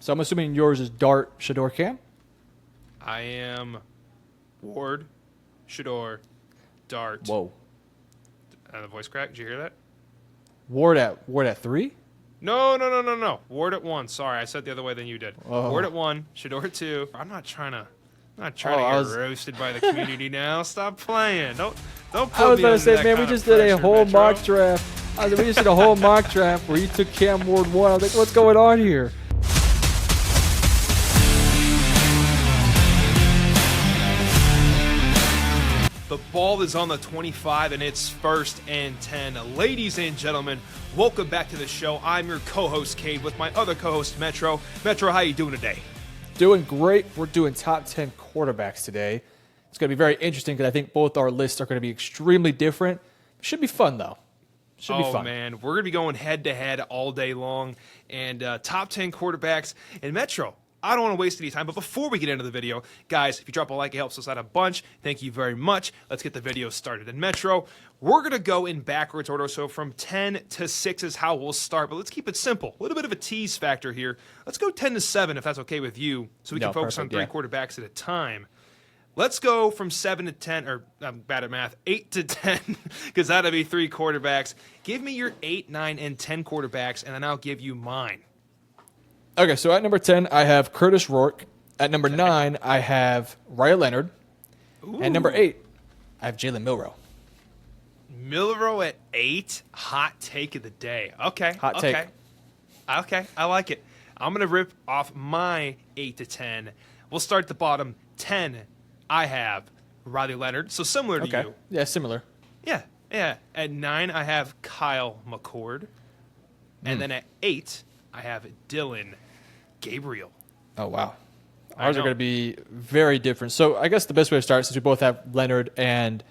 So I'm assuming yours is Dart, Shador, Cam? I am Ward, Shador, Dart. Whoa. The voice crack. Did you hear that? Ward at 3? No. Ward at 1. Sorry, I said the other way than you did. Oh. Ward at 1, Shador at 2. I'm not trying to get roasted by the community now. Stop playing. Don't put I was me about to under say, that man, we kind of just did a pressure, whole Metro. mock draft. We just did a whole mock draft where you took Cam Ward 1. I was like, what's going on here? The ball is on the 25, and it's 1st and 10. Ladies and gentlemen, welcome back to the show. I'm your co-host, Cade, with my other co-host, Metro. Metro, how you doing today? Doing great. We're doing top 10 quarterbacks today. It's going to be very interesting because I think both our lists are going to be extremely different. Should be fun, though. Should be fun. Oh, man. We're going to be going head-to-head all day long. And top 10 quarterbacks. And Metro, I don't want to waste any time, but before we get into the video, guys, if you drop a like, it helps us out a bunch. Thank you very much. Let's get the video started. And Metro, we're going to go in backwards order, so from 10 to 6 is how we'll start, but let's keep it simple. A little bit of a tease factor here. Let's go 10 to 7 if that's okay with you, so we can focus on 3 quarterbacks at a time. Let's go from 7 to 10, or I'm bad at math, 8 to 10, because that'll be 3 quarterbacks. Give me your 8, 9, and 10 quarterbacks, and then I'll give you mine. Okay, so at number 10, I have Curtis Rourke. At number 9, I have Riley Leonard. Ooh. At number 8, I have Jalen Milroe. Milroe at 8, hot take of the day. Okay. Hot take. Okay, I like it. I'm going to rip off my 8 to 10. We'll start at the bottom. 10, I have Riley Leonard, so similar to you. Yeah, similar. Yeah. At 9, I have Kyle McCord. And then at 8, I have Dylan Gabriel. Oh, wow. Ours are going to be very different. So I guess the best way to start, since we both have Leonard and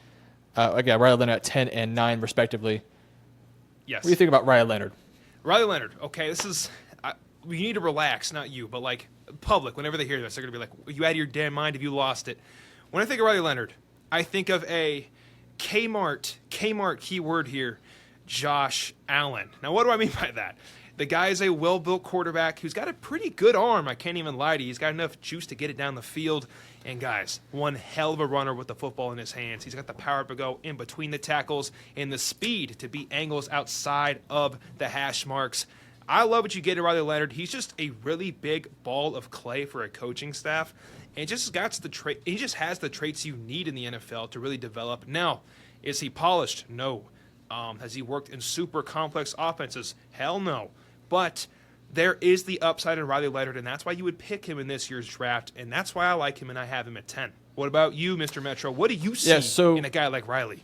Riley Leonard at 10 and 9, respectively. Yes. What do you think about Riley Leonard? Riley Leonard. Okay, this is we need to relax, not you, but like public. Whenever they hear this, they're going to be like, "Are you out of your damn mind? Have you lost it?" When I think of Riley Leonard, I think of a Kmart keyword here, Josh Allen. Now, what do I mean by that? The guy is a well-built quarterback who's got a pretty good arm. I can't even lie to you. He's got enough juice to get it down the field. And, guys, one hell of a runner with the football in his hands. He's got the power to go in between the tackles and the speed to beat angles outside of the hash marks. I love what you get in Riley Leonard. He's just a really big ball of clay for a coaching staff. And he just has the traits you need in the NFL to really develop. Now, is he polished? No. Has he worked in super complex offenses? Hell no. But there is the upside in Riley Leonard, and that's why you would pick him in this year's draft, and that's why I like him, and I have him at 10. What about you, Mr. Metro? What do you see in a guy like Riley?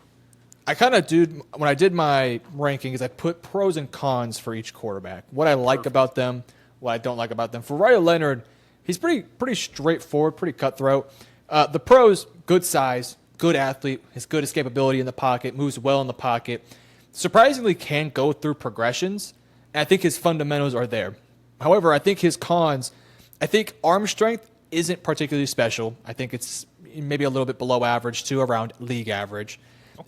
I kind of when I did my rankings, I put pros and cons for each quarterback. What I like about them, what I don't like about them. For Riley Leonard, he's pretty straightforward, pretty cutthroat. The pros, good size, good athlete, has good escapability in the pocket, moves well in the pocket, surprisingly can go through progressions. And I think his fundamentals are there. However, I think his cons, arm strength isn't particularly special. I think it's maybe a little bit below average to around league average.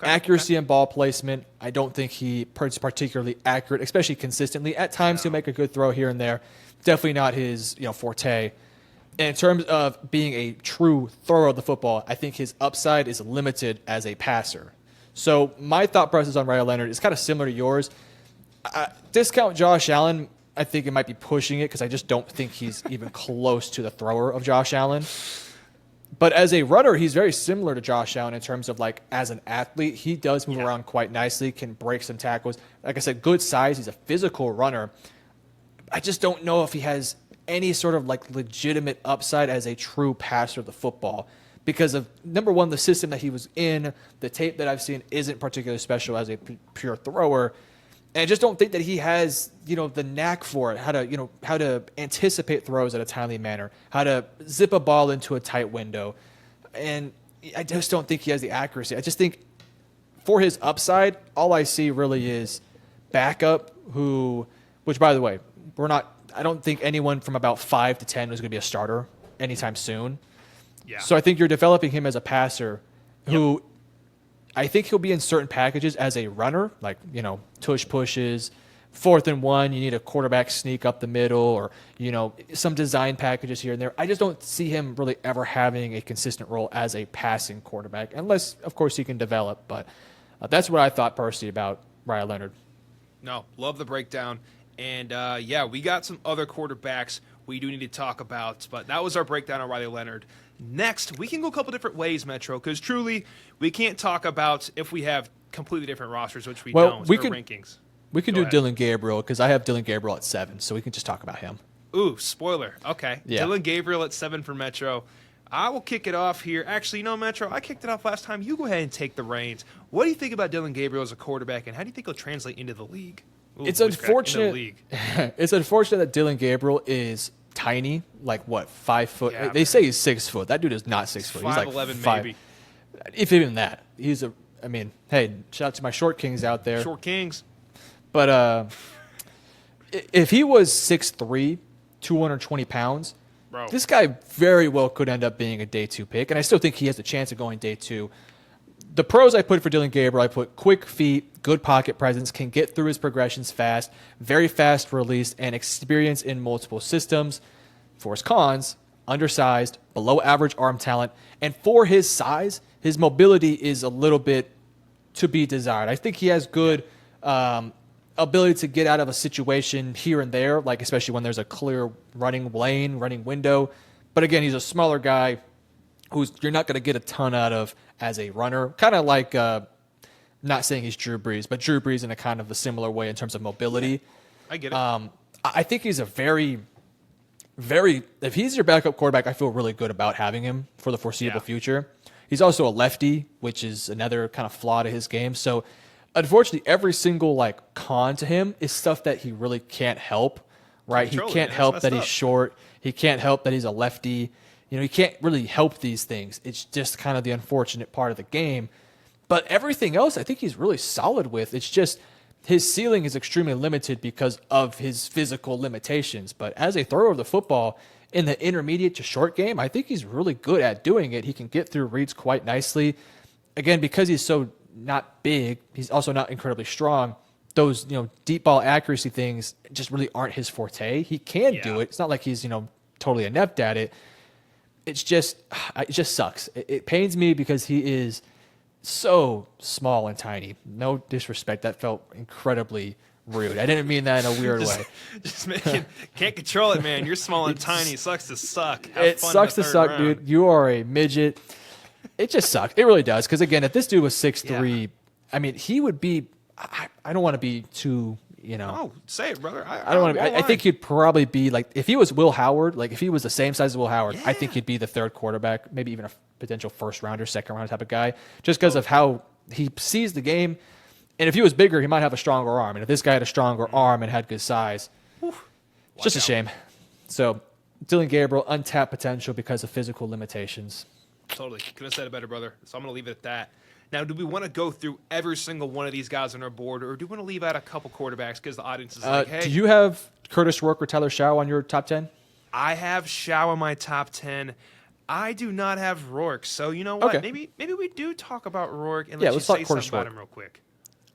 Accuracy and ball placement, I don't think he is particularly accurate, especially consistently. At times, he'll make a good throw here and there. Definitely not his forte. And in terms of being a true thrower of the football, I think his upside is limited as a passer. So my thought process on Riley Leonard is kind of similar to yours. Discount Josh Allen, I think it might be pushing it because I just don't think he's even close to the thrower of Josh Allen. But as a runner, he's very similar to Josh Allen in terms of as an athlete. He does move around quite nicely, can break some tackles. Like I said, good size. He's a physical runner. I just don't know if he has any sort of legitimate upside as a true passer of the football. Because of, number one, the system that he was in, the tape that I've seen isn't particularly special as a pure thrower. And I just don't think that he has, the knack for it, how to anticipate throws in a timely manner, how to zip a ball into a tight window. And I just don't think he has the accuracy. I just think for his upside, all I see really is backup which by the way, I don't think anyone from about 5 to 10 is going to be a starter anytime soon. Yeah. So I think you're developing him as a passer who I think he'll be in certain packages as a runner, tush pushes, 4th-and-1, you need a quarterback sneak up the middle, or some design packages here and there. I just don't see him really ever having a consistent role as a passing quarterback, unless, of course, he can develop. But that's what I thought personally about Riley Leonard. No, love the breakdown. And, we got some other quarterbacks we do need to talk about. But that was our breakdown on Riley Leonard. Next, we can go a couple different ways, Metro, because truly we can't talk about if we have completely different rosters, which we don't, we or can, rankings. We can do Dylan Gabriel, because I have Dylan Gabriel at 7, so we can just talk about him. Ooh, spoiler. Okay. Yeah. Dylan Gabriel at 7 for Metro. I will kick it off here. Actually, Metro, I kicked it off last time. You go ahead and take the reins. What do you think about Dylan Gabriel as a quarterback, and how do you think he'll translate into the league? Ooh, it's unfortunate. It's unfortunate that Dylan Gabriel is tiny, like 5 foot. Yeah, they say he's 6 foot. That dude is not 6 foot. He's like 5'11", 5. maybe. If even that. Hey, shout out to my short kings out there. Short kings. But if he was 6'3", 220 pounds, Bro. this guy very well could end up being a day 2 pick, and I still think he has a chance of going day 2. The pros I put for Dylan Gabriel, I put quick feet, good pocket presence, can get through his progressions fast, very fast release, and experience in multiple systems. For his cons, undersized, below average arm talent, and for his size, his mobility is a little bit to be desired. I think he has good ability to get out of a situation here and there, like especially when there's a clear running lane, running window. But again, he's a smaller guy who's you're not going to get a ton out of as a runner. Kind of like, not saying he's Drew Brees, but Drew Brees in a kind of a similar way in terms of mobility. I get it. I think he's a very, if he's your backup quarterback, I feel really good about having him for the foreseeable future. He's also a lefty, which is another kind of flaw to his game. So unfortunately, every single con to him is stuff that he really can't help, right? He can't help that he's short. He can't help that he's a lefty. He can't really help these things. It's just kind of the unfortunate part of the game. But everything else, I think he's really solid with. It's just his ceiling is extremely limited because of his physical limitations. But as a thrower of the football in the intermediate to short game, I think he's really good at doing it. He can get through reads quite nicely. Again, because he's so not big, he's also not incredibly strong. Those, deep ball accuracy things just really aren't his forte. He can do it. It's not like he's, totally inept at it. It just sucks. It pains me because he is so small and tiny. No disrespect. That felt incredibly rude. I didn't mean that in a weird way. Just can't control it, man. You're small and tiny. Sucks to suck. It sucks to suck, dude. You are a midget. It just sucks. It really does. Because again, if this dude was 6'3", he would be. I don't want to be too. Oh, say it, brother. I don't want to be. I think he'd probably be if he was Will Howard, if he was the same size as Will Howard, I think he'd be the 3rd quarterback, maybe even a potential 1st rounder, 2nd rounder type of guy, just because of how he sees the game. And if he was bigger, he might have a stronger arm. And if this guy had a stronger arm and had good size, it's just a shame. So Dylan Gabriel, untapped potential because of physical limitations. Totally. Couldn't have said it better, brother. So I'm going to leave it at that. Now, do we want to go through every single one of these guys on our board, or do we want to leave out a couple quarterbacks because the audience is hey. Do you have Curtis Rourke or Tyler Shaw on your top 10? I have Shaw in my top 10. I do not have Rourke. So you know what? Okay. Maybe we do talk about Rourke and let's say talk something Curtis about Rourke. him real quick.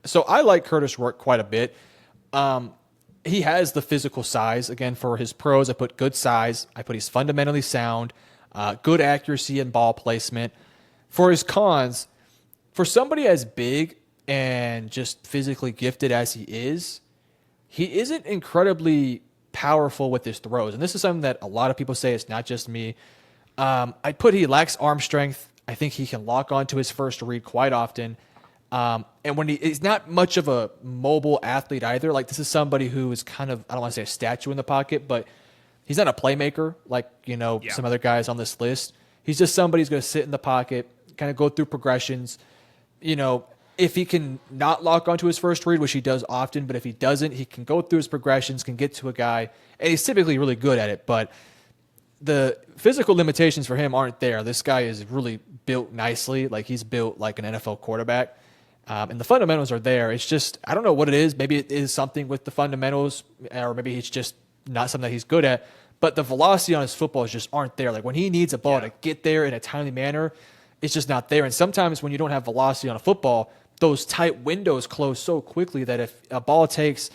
So I like Curtis Rourke quite a bit. He has the physical size. Again, for his pros, I put good size. I put he's fundamentally sound, good accuracy and ball placement. For his cons, for somebody as big and just physically gifted as he isn't incredibly powerful with his throws. And this is something that a lot of people say. It's not just me. I put he lacks arm strength. I think he can lock onto his first read quite often. And when he's not much of a mobile athlete either. This is somebody who is kind of, I don't want to say a statue in the pocket, but he's not a playmaker some other guys on this list. He's just somebody who's going to sit in the pocket, kind of go through progressions. If he can not lock onto his first read, which he does often, but if he doesn't, he can go through his progressions, can get to a guy, and he's typically really good at it. But the physical limitations for him aren't there. This guy is really built nicely. He's built like an NFL quarterback. And the fundamentals are there. It's just, I don't know what it is. Maybe it is something with the fundamentals, or maybe it's just not something that he's good at. But the velocity on his footballs just aren't there. When he needs a ball to get there in a timely manner, it's just not there. And sometimes when you don't have velocity on a football, those tight windows close so quickly that if a ball takes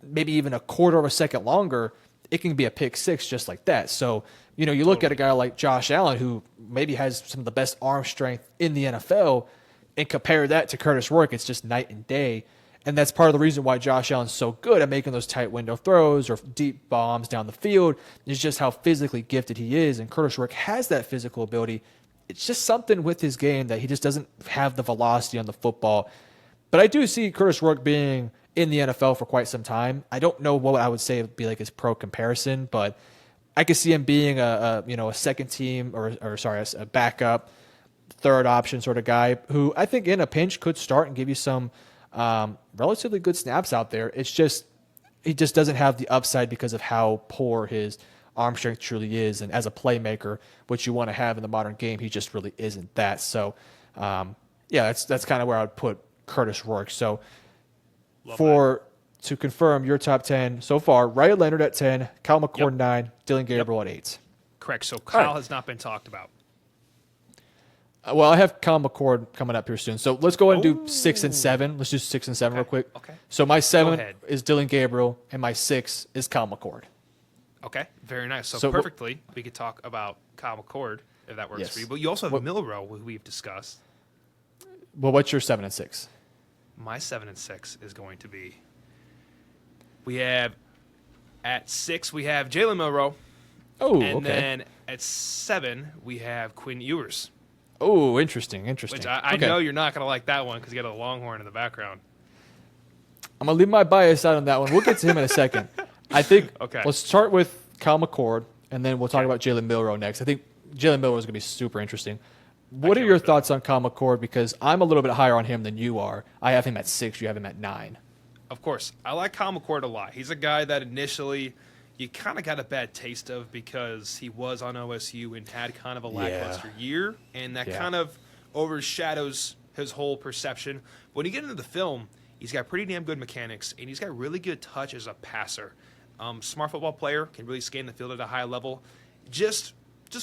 maybe even a quarter of a second longer, it can be a pick six just like that. So, you look at a guy like Josh Allen, who maybe has some of the best arm strength in the NFL, and compare that to Curtis Rourke, it's just night and day. And that's part of the reason why Josh Allen's so good at making those tight window throws or deep bombs down the field, is just how physically gifted he is. And Curtis Rourke has that physical ability. It's just something with his game that he just doesn't have the velocity on the football. But I do see Curtis Rourke being in the NFL for quite some time. I don't know what I would say would be like his pro comparison, but I could see him being a second team a backup, third option sort of guy who I think in a pinch could start and give you some relatively good snaps out there. It's just he just doesn't have the upside because of how poor his arm strength truly is, and as a playmaker, which you want to have in the modern game, he just really isn't that. So, that's kind of where I would put Curtis Rourke. So, to confirm your top 10 so far, Riley Leonard at 10, Kyle McCord 9, Dylan Gabriel at 8. Correct. So Kyle has not been talked about. Well, I have Kyle McCord coming up here soon. So let's go ahead and do 6 and 7. Let's do 6 and 7 real quick. Okay. So my 7 is Dylan Gabriel, and my 6 is Kyle McCord. Okay. Very nice. So perfectly, we could talk about Kyle McCord, if that works for you. But you also have Milroe, who we've discussed. Well, what's your 7 and 6? My 7 and 6 is going to be, we have, at 6, we have Jalen Milroe. Oh, and then at 7, we have Quinn Ewers. Oh, interesting. Which I know you're not going to like that one because you got a Longhorn in the background. I'm going to leave my bias out on that one. We'll get to him in a second. I think let's start with Kyle McCord, and then we'll talk about Jalen Milroe next. I think Jalen Milroe is going to be super interesting. What are your thoughts on Kyle McCord? Because I'm a little bit higher on him than you are. I have him at 6. You have him at 9. Of course. I like Kyle McCord a lot. He's a guy that initially you kind of got a bad taste of because he was on OSU and had kind of a lackluster year, and that kind of overshadows his whole perception. When you get into the film, he's got pretty damn good mechanics, and he's got really good touch as a passer. Smart football player, can really scan the field at a high level. Just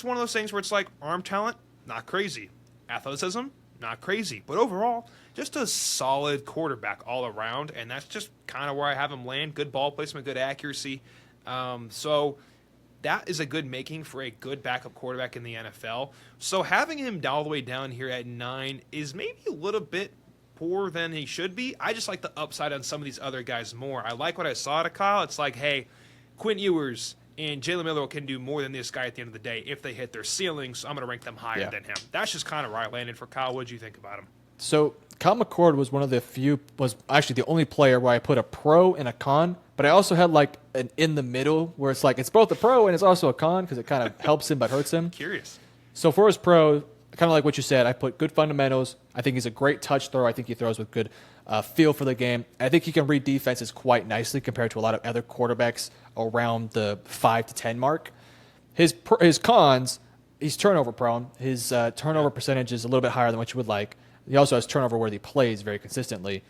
one of those things where it's like arm talent, not crazy. Athleticism, not crazy. But overall, just a solid quarterback all around, and that's just kind of where I have him land. Good ball placement, good accuracy. So that is a good making for a good backup quarterback in the NFL. So having him all the way down here at 9 is maybe a little bit poor than he should be. I just like the upside on some of these other guys more. I like what I saw to Kyle. It's like, hey, Quinn Ewers and Jalen Milroe can do more than this guy at the end of the day if they hit their ceiling, so I'm going to rank them higher than him. That's just kind of where I landed for Kyle. What did you think about him? So Kyle McCord was was actually the only player where I put a pro and a con, but I also had like an in the middle where it's like it's both a pro and it's also a con because it kind of helps him but hurts him. Curious. So for his pro, kind of like what you said, I put good fundamentals. I think he's a great touch thrower. I think he throws with good feel for the game. I think he can read defenses quite nicely compared to a lot of other quarterbacks around the 5 to 10 mark. His cons, he's turnover prone. His turnover percentage is a little bit higher than what you would like. He also has turnover-worthy plays very consistently.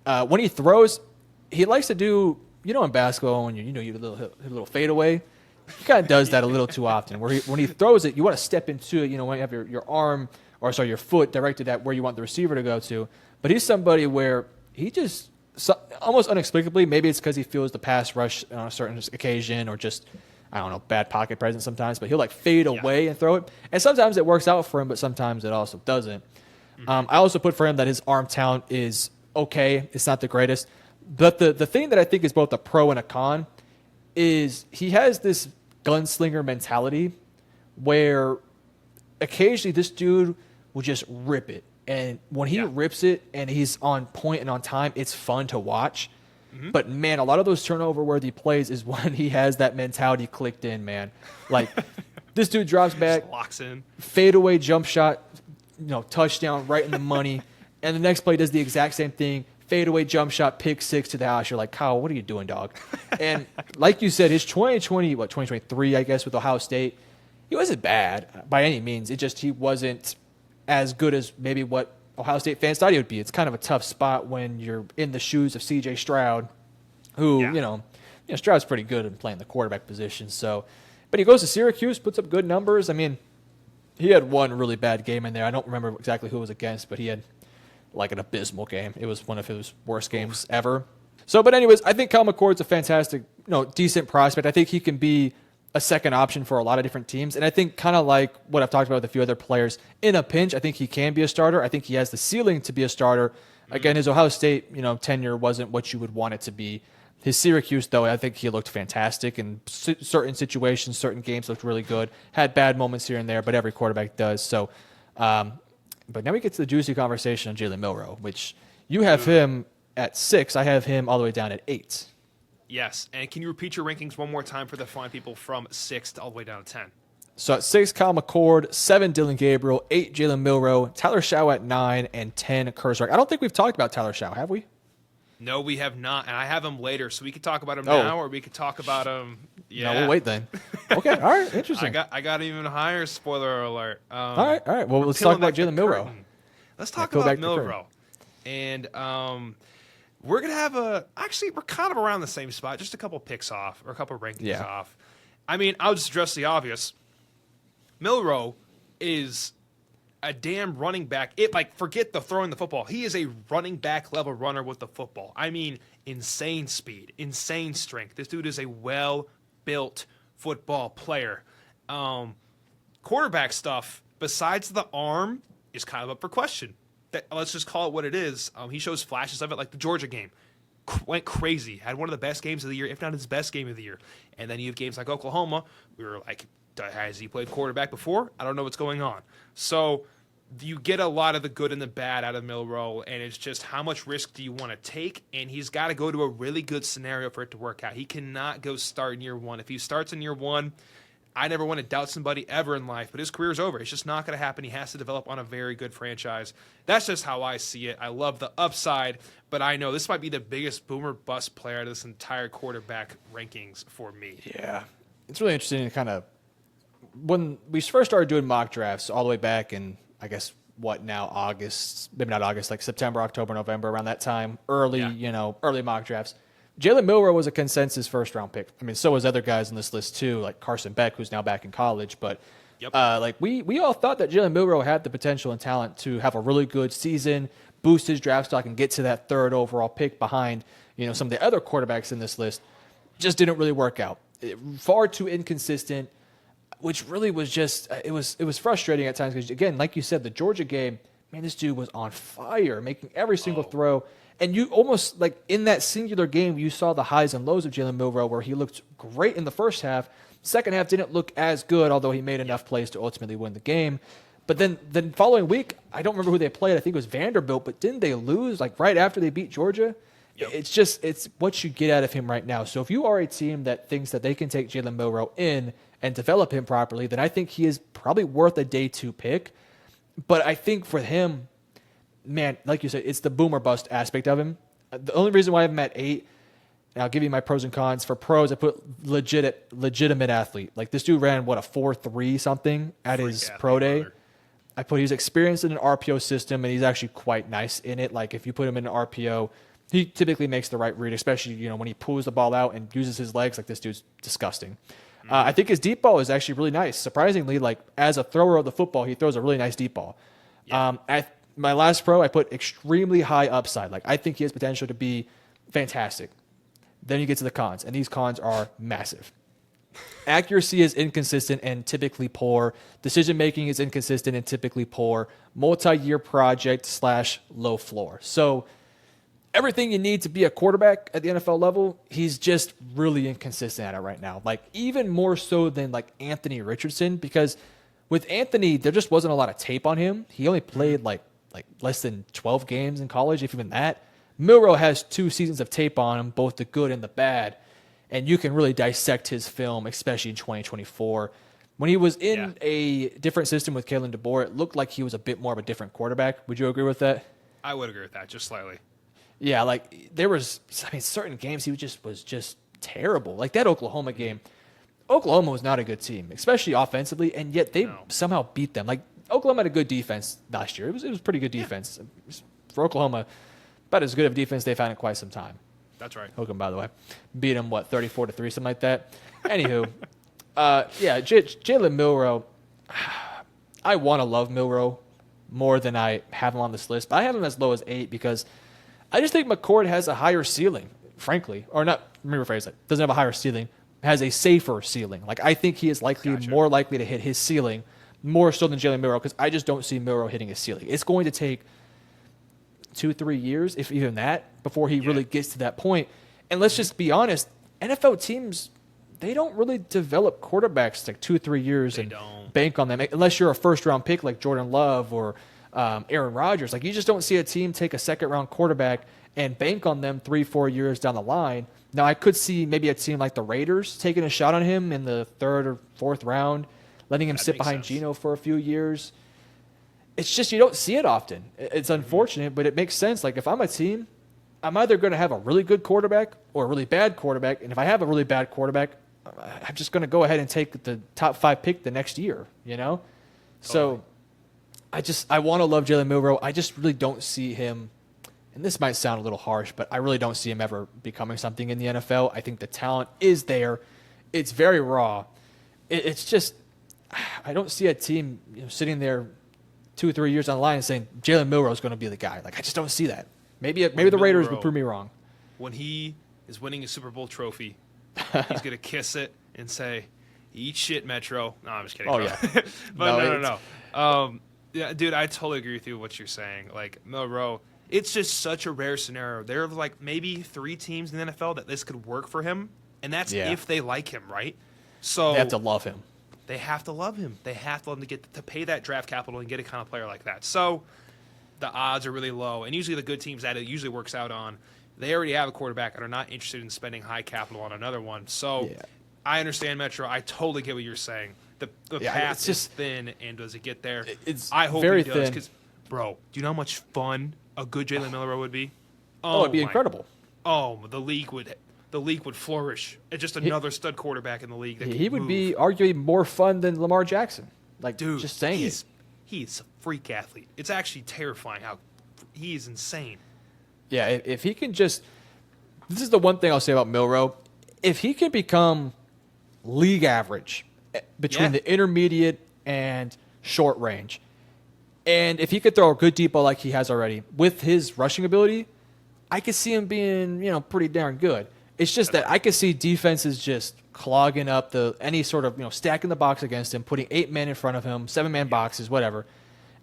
When he throws, he likes to do, in basketball when you hit a little fadeaway. He kind of does that a little too often. When he throws it, you want to step into it. When you have your foot directed at where you want the receiver to go to. But he's somebody where he just almost inexplicably, maybe it's because he feels the pass rush on a certain occasion or just, I don't know, bad pocket presence sometimes. But he'll like fade away and throw it. And sometimes it works out for him, but sometimes it also doesn't. I also put for him that his arm talent is okay. It's not the greatest. But the thing that I think is both a pro and a con is he has this gunslinger mentality where occasionally this dude will just rip it. And when he rips it and he's on point and on time, it's fun to watch. But, man, a lot of those turnover-worthy plays is when he has that mentality clicked in, man. Like, this dude drops back, just locks in, fadeaway jump shot, touchdown right in the money. And the next play does the exact same thing. Fadeaway jump shot, pick 6 to the house. You're like, Kyle, what are you doing, dog? And like you said, his 2023, I guess, with Ohio State, he wasn't bad by any means. It just he wasn't as good as maybe what Ohio State fans thought he would be. It's kind of a tough spot when you're in the shoes of C.J. Stroud, who, Stroud's pretty good in playing the quarterback position. So, but he goes to Syracuse, puts up good numbers. I mean, he had one really bad game in there. I don't remember exactly who it was against, but he had like an abysmal game. It was one of his worst games ever. But anyways, I think Kyle McCord's a fantastic, decent prospect. I think he can be a second option for a lot of different teams. And I think kind of like what I've talked about with a few other players, in a pinch, I think he can be a starter. I think he has the ceiling to be a starter. Again, his Ohio State, tenure wasn't what you would want it to be. His Syracuse, though, I think he looked fantastic in certain situations, certain games looked really good. Had bad moments here and there, but every quarterback does. So, but now we get to the juicy conversation on Jalen Milroe, which you have him at 6. I have him all the way down at 8. Yes, and can you repeat your rankings one more time for the fine people from 6 all the way down to 10? So at 6, Kyle McCord, 7, Dylan Gabriel, 8, Jalen Milroe, Tyler Shaw at 9, and 10, Kurzrock. I don't think we've talked about Tyler Shaw, have we? No, we have not, and I have him later, so we could talk about him now, or we could talk about him. Yeah, no, we'll wait then. Okay, all right, interesting. I got even higher. Spoiler alert. All right. Well, let's talk about Jalen Milroe. Let's talk about Milroe, and we're gonna have we're kind of around the same spot, just a couple picks off or a couple rankings off. I mean, I'll just address the obvious. Milroe is a damn running back. Forget the throwing the football. He is a running back level runner with the football. I mean, insane speed, insane strength. This dude is a well-built football player. Quarterback stuff, besides the arm, is kind of up for question. Let's just call it what it is. He shows flashes of it, like the Georgia game. Went crazy. Had one of the best games of the year, if not his best game of the year. And then you have games like Oklahoma. We were like, has he played quarterback before? I don't know what's going on. So you get a lot of the good and the bad out of Milroe, and it's just how much risk do you want to take? And he's got to go to a really good scenario for it to work out. He cannot go start in year 1. If he starts in year 1, I never want to doubt somebody ever in life, but his career's over. It's just not going to happen. He has to develop on a very good franchise. That's just how I see it. I love the upside, but I know this might be the biggest boomer bust player out of this entire quarterback rankings for me. Yeah. It's really interesting to kind of, when we first started doing mock drafts all the way back in, I guess, August, maybe not August, like September, October, November, around that time, early mock drafts. Jalen Milroe was a consensus first-round pick. I mean, so was other guys on this list too, like Carson Beck, who's now back in college. But we all thought that Jalen Milroe had the potential and talent to have a really good season, boost his draft stock, and get to that 3rd overall pick behind some of the other quarterbacks in this list. Just didn't really work out. Far too inconsistent, which really was just it was frustrating at times because, again, like you said, the Georgia game, man, this dude was on fire, making every single throw. And you almost, like, in that singular game, you saw the highs and lows of Jalen Milroe, where he looked great in the first half. Second half didn't look as good, although he made enough plays to ultimately win the game. But then the following week, I don't remember who they played. I think it was Vanderbilt, but didn't they lose, like, right after they beat Georgia? Yep. It's what you get out of him right now. So if you are a team that thinks that they can take Jalen Milroe in and develop him properly, then I think he is probably worth a day 2 pick. But I think for him, man, like you said, it's the boomer bust aspect of him. The only reason why I have him at 8, and I'll give you my pros and cons. For pros, I put legitimate athlete. Like, this dude ran, a 4.3 something at his pro day. Brother. I put he's experienced in an RPO system, and he's actually quite nice in it. Like, if you put him in an RPO, he typically makes the right read, especially when he pulls the ball out and uses his legs. Like, this dude's disgusting. I think his deep ball is actually really nice. Surprisingly, like, as a thrower of the football, he throws a really nice deep ball. Yeah. At my last pro, I put extremely high upside. Like, I think he has potential to be fantastic. Then you get to the cons, and these cons are massive. Accuracy is inconsistent and typically poor. Decision-making is inconsistent and typically poor. Multi-year project / low floor. So everything you need to be a quarterback at the NFL level, he's just really inconsistent at it right now. Like, even more so than, like, Anthony Richardson, because with Anthony, there just wasn't a lot of tape on him. He only played, like less than 12 games in college, if even that. Milroe has 2 seasons of tape on him, both the good and the bad, and you can really dissect his film, especially in 2024. When he was in a different system with Kalen DeBoer, it looked like he was a bit more of a different quarterback. Would you agree with that? I would agree with that, just slightly. Yeah, like, there was, certain games he was just terrible. Like, that Oklahoma game, Oklahoma was not a good team, especially offensively, and yet they somehow beat them. Like, Oklahoma had a good defense last year. It was pretty good defense. For Oklahoma, about as good of a defense they've had in quite some time. That's right. Hogan, by the way. Beat them, 34-3, something like that. Anywho, Jalen Milroe, I want to love Milroe more than I have him on this list, but I have him as low as 8 because I just think McCord has a higher ceiling. frankly, or not, let me rephrase that, doesn't have a higher ceiling, has a safer ceiling. Like, I think he is more likely to hit his ceiling more so than Jalen Milroe, because I just don't see Milroe hitting his ceiling. It's going to take 2-3 years, if even that, before he really gets to that point. And let's just be honest, NFL teams, they don't really develop quarterbacks like 2-3 years and bank on them, unless you're a first-round pick like Jordan Love or Aaron Rodgers. Like, you just don't see a team take a second-round quarterback and bank on them 3-4 years down the line. Now, I could see maybe a team like the Raiders taking a shot on him in the 3rd or 4th round, letting him sit behind Geno for a few years. It's just you don't see it often. It's unfortunate, but it makes sense. Like, if I'm a team, I'm either going to have a really good quarterback or a really bad quarterback. And if I have a really bad quarterback, I'm just going to go ahead and take the top 5 pick the next year, you know? Totally. So I want to love Jalen Milroe. I just really don't see him, and this might sound a little harsh, but I really don't see him ever becoming something in the NFL. I think the talent is there. It's very raw. It's just, I don't see a team sitting there 2-3 years on the line and saying Jalen Milroe is going to be the guy. Like, I just don't see that. Maybe the Raiders would prove me wrong. When he is winning a Super Bowl trophy, he's going to kiss it and say, "Eat shit, Metro." No, I'm just kidding. Oh, yeah. But no. Yeah, dude, I totally agree with you what you're saying. Like, Milroe, it's just such a rare scenario. There are like maybe 3 teams in the NFL that this could work for him, and that's if they like him, right? So they have to love him. They have to love him. They have to love him to get to pay that draft capital and get a kind of player like that. So the odds are really low, and usually the good teams that it usually works out on, they already have a quarterback and are not interested in spending high capital on another one. So I understand, Metro. I totally get what you're saying. The path is thin, and does it get there? I hope it does. Because, bro, do you know how much fun a good Jalen Milroe would be? It'd be incredible. The league would flourish. It's just another stud quarterback in the league. He would be arguably more fun than Lamar Jackson. Like, dude, just saying it. He's a freak athlete. It's actually terrifying how he's insane. Yeah, if he can just – this is the one thing I'll say about Milroe. If he can become league average between the intermediate and short range, and if he could throw a good deep ball like he has already with his rushing ability, I could see him being, pretty darn good. It's just that I could see defenses just clogging up any sort of, stacking the box against him, putting 8 men in front of him, 7-man boxes, whatever,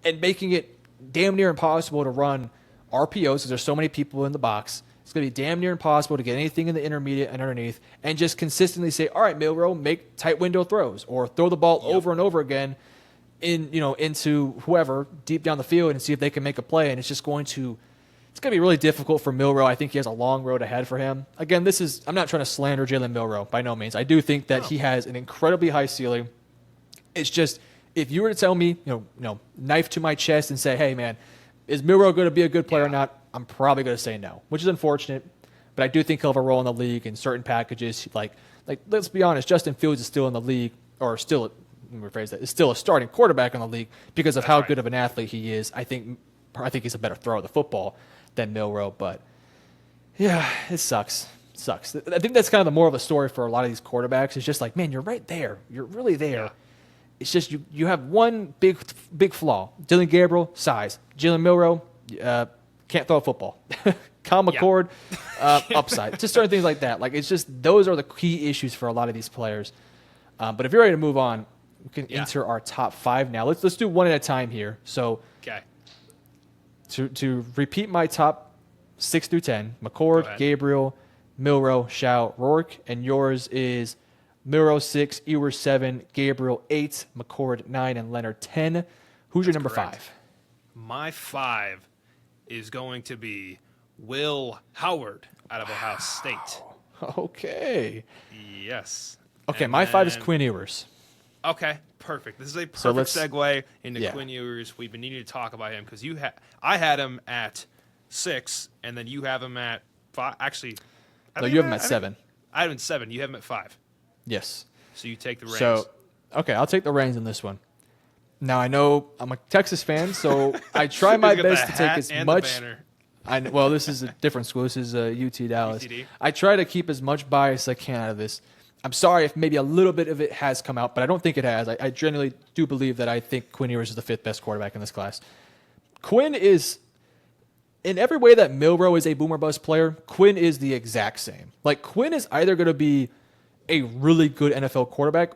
and making it damn near impossible to run RPOs because there's so many people in the box. It's going to be damn near impossible to get anything in the intermediate and underneath, and just consistently say, all right, Milroe, make tight window throws, or throw the ball over and over again into whoever deep down the field and see if they can make a play. And it's just going to be really difficult for Milroe. I think he has a long road ahead for him. Again, I'm not trying to slander Jalen Milroe by no means. I do think that he has an incredibly high ceiling. It's just, if you were to tell me, knife to my chest and say, hey, man, is Milroe going to be a good player or not? I'm probably going to say no, which is unfortunate. But I do think he'll have a role in the league in certain packages. Like let's be honest, Justin Fields is still in the league, or still, let me rephrase that, is still a starting quarterback in the league because of how good of an athlete he is. I think he's a better thrower of the football than Milroe. But yeah, it sucks. I think that's kind of the moral of the story for a lot of these quarterbacks. It's just like, man, you're right there. You're really there. Yeah. It's just you have one big flaw. Dylan Gabriel, size. Jalen Milroe, can't throw a football. Kyle McCord, upside. Just certain things like that. Like, it's just, those are the key issues for a lot of these players. But if you're ready to move on, we can enter our top 5 now. Let's do one at a time here. So to repeat my top 6 through 10, McCord, Gabriel, Milroe, Shao, Rourke, and yours is Milroe 6, Ewers 7, Gabriel 8, McCord 9, and Leonard 10. Who's your number 5? My 5 is going to be Will Howard out of Ohio State. Okay. Yes. Okay, my 5 is Quinn Ewers. Okay, perfect. This is a perfect segue into Quinn Ewers. We've been needing to talk about him because I had him at 6, and then you have him at 5. Actually, no, you have him at 7. I have him at 7. You have him at 5. Yes. So you take the reins. So, okay, I'll take the reins in this one. Now, I know I'm a Texas fan, so I try my best to take as much. Well, this is a different school. This is UT Dallas. UTD. I try to keep as much bias as I can out of this. I'm sorry if maybe a little bit of it has come out, but I don't think it has. I genuinely do believe that I think Quinn Ewers is the 5th best quarterback in this class. Quinn is in every way that Milroe is a boomer bust player, Quinn is the exact same. Like, Quinn is either going to be a really good NFL quarterback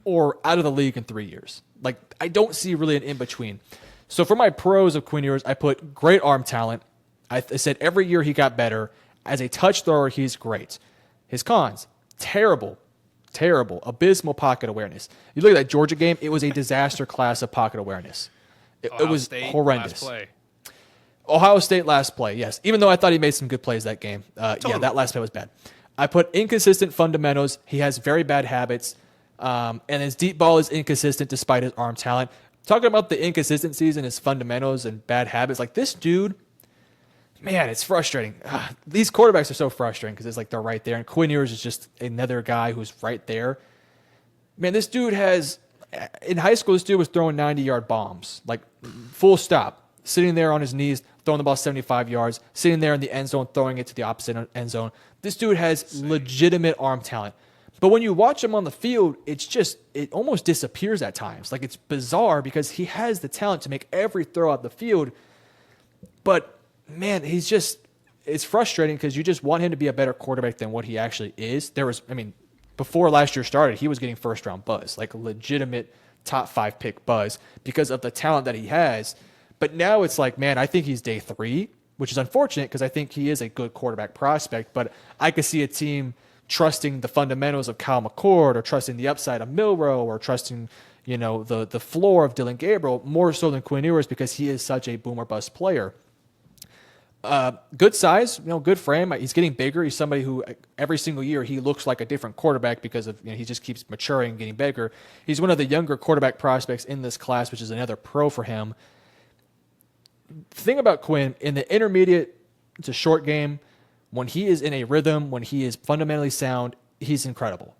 or out of the league in 3 years. Like, I don't see really an in-between. So for my pros of Quinn Ewers, I put great arm talent. I said every year he got better. As a touch thrower, he's great. His cons, terrible, abysmal pocket awareness. You look at that Georgia game, it was a disaster class of pocket awareness. It was State, horrendous. Last play. Ohio State last play, yes. Even though I thought he made some good plays that game. Totally. Yeah, that last play was bad. I put inconsistent fundamentals. He has very bad habits. And his deep ball is inconsistent despite his arm talent. Talking about the inconsistencies in his fundamentals and bad habits, like this dude, man, it's frustrating. These quarterbacks are so frustrating because it's like they're right there. And Quinn Ewers is just another guy who's right there. Man, this dude has, in high school, this dude was throwing 90-yard bombs, like full stop, sitting there on his knees, throwing the ball 75 yards, sitting there in the end zone, throwing it to the opposite end zone. This dude has legitimate arm talent. But when you watch him on the field, it almost disappears at times. Like, it's bizarre because he has the talent to make every throw out the field. But, man, it's frustrating because you just want him to be a better quarterback than what he actually is. Before last year started, he was getting first-round buzz, like legitimate top 5 pick buzz because of the talent that he has. But now it's like, man, I think he's day 3, which is unfortunate because I think he is a good quarterback prospect. But I could see a team trusting the fundamentals of Kyle McCord or trusting the upside of Milroe or trusting, the floor of Dylan Gabriel more so than Quinn Ewers because he is such a boomer bust player. Good size, good frame. He's getting bigger. He's somebody who every single year he looks like a different quarterback because of he just keeps maturing and getting bigger. He's one of the younger quarterback prospects in this class, which is another pro for him. The thing about Quinn, in the intermediate to short game, when he is in a rhythm, when he is fundamentally sound, he's incredible.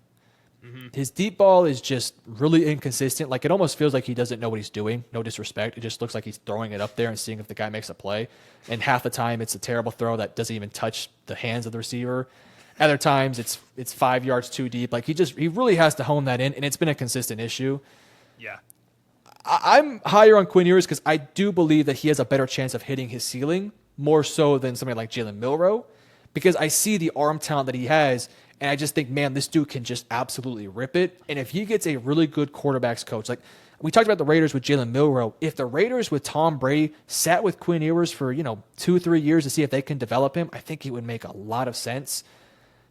Mm-hmm. His deep ball is just really inconsistent. Like, it almost feels like he doesn't know what he's doing. No disrespect. It just looks like he's throwing it up there and seeing if the guy makes a play. And half the time, it's a terrible throw that doesn't even touch the hands of the receiver. Other times, it's 5 yards too deep. Like, he really has to hone that in, and it's been a consistent issue. Yeah. I'm higher on Quinn Ewers because I do believe that he has a better chance of hitting his ceiling more so than somebody like Jalen Milroe, because I see the arm talent that he has, and I just think, man, this dude can just absolutely rip it. And if he gets a really good quarterbacks coach, like we talked about the Raiders with Jalen Milroe, if the Raiders with Tom Brady sat with Quinn Ewers for 2-3 years to see if they can develop him, I think it would make a lot of sense.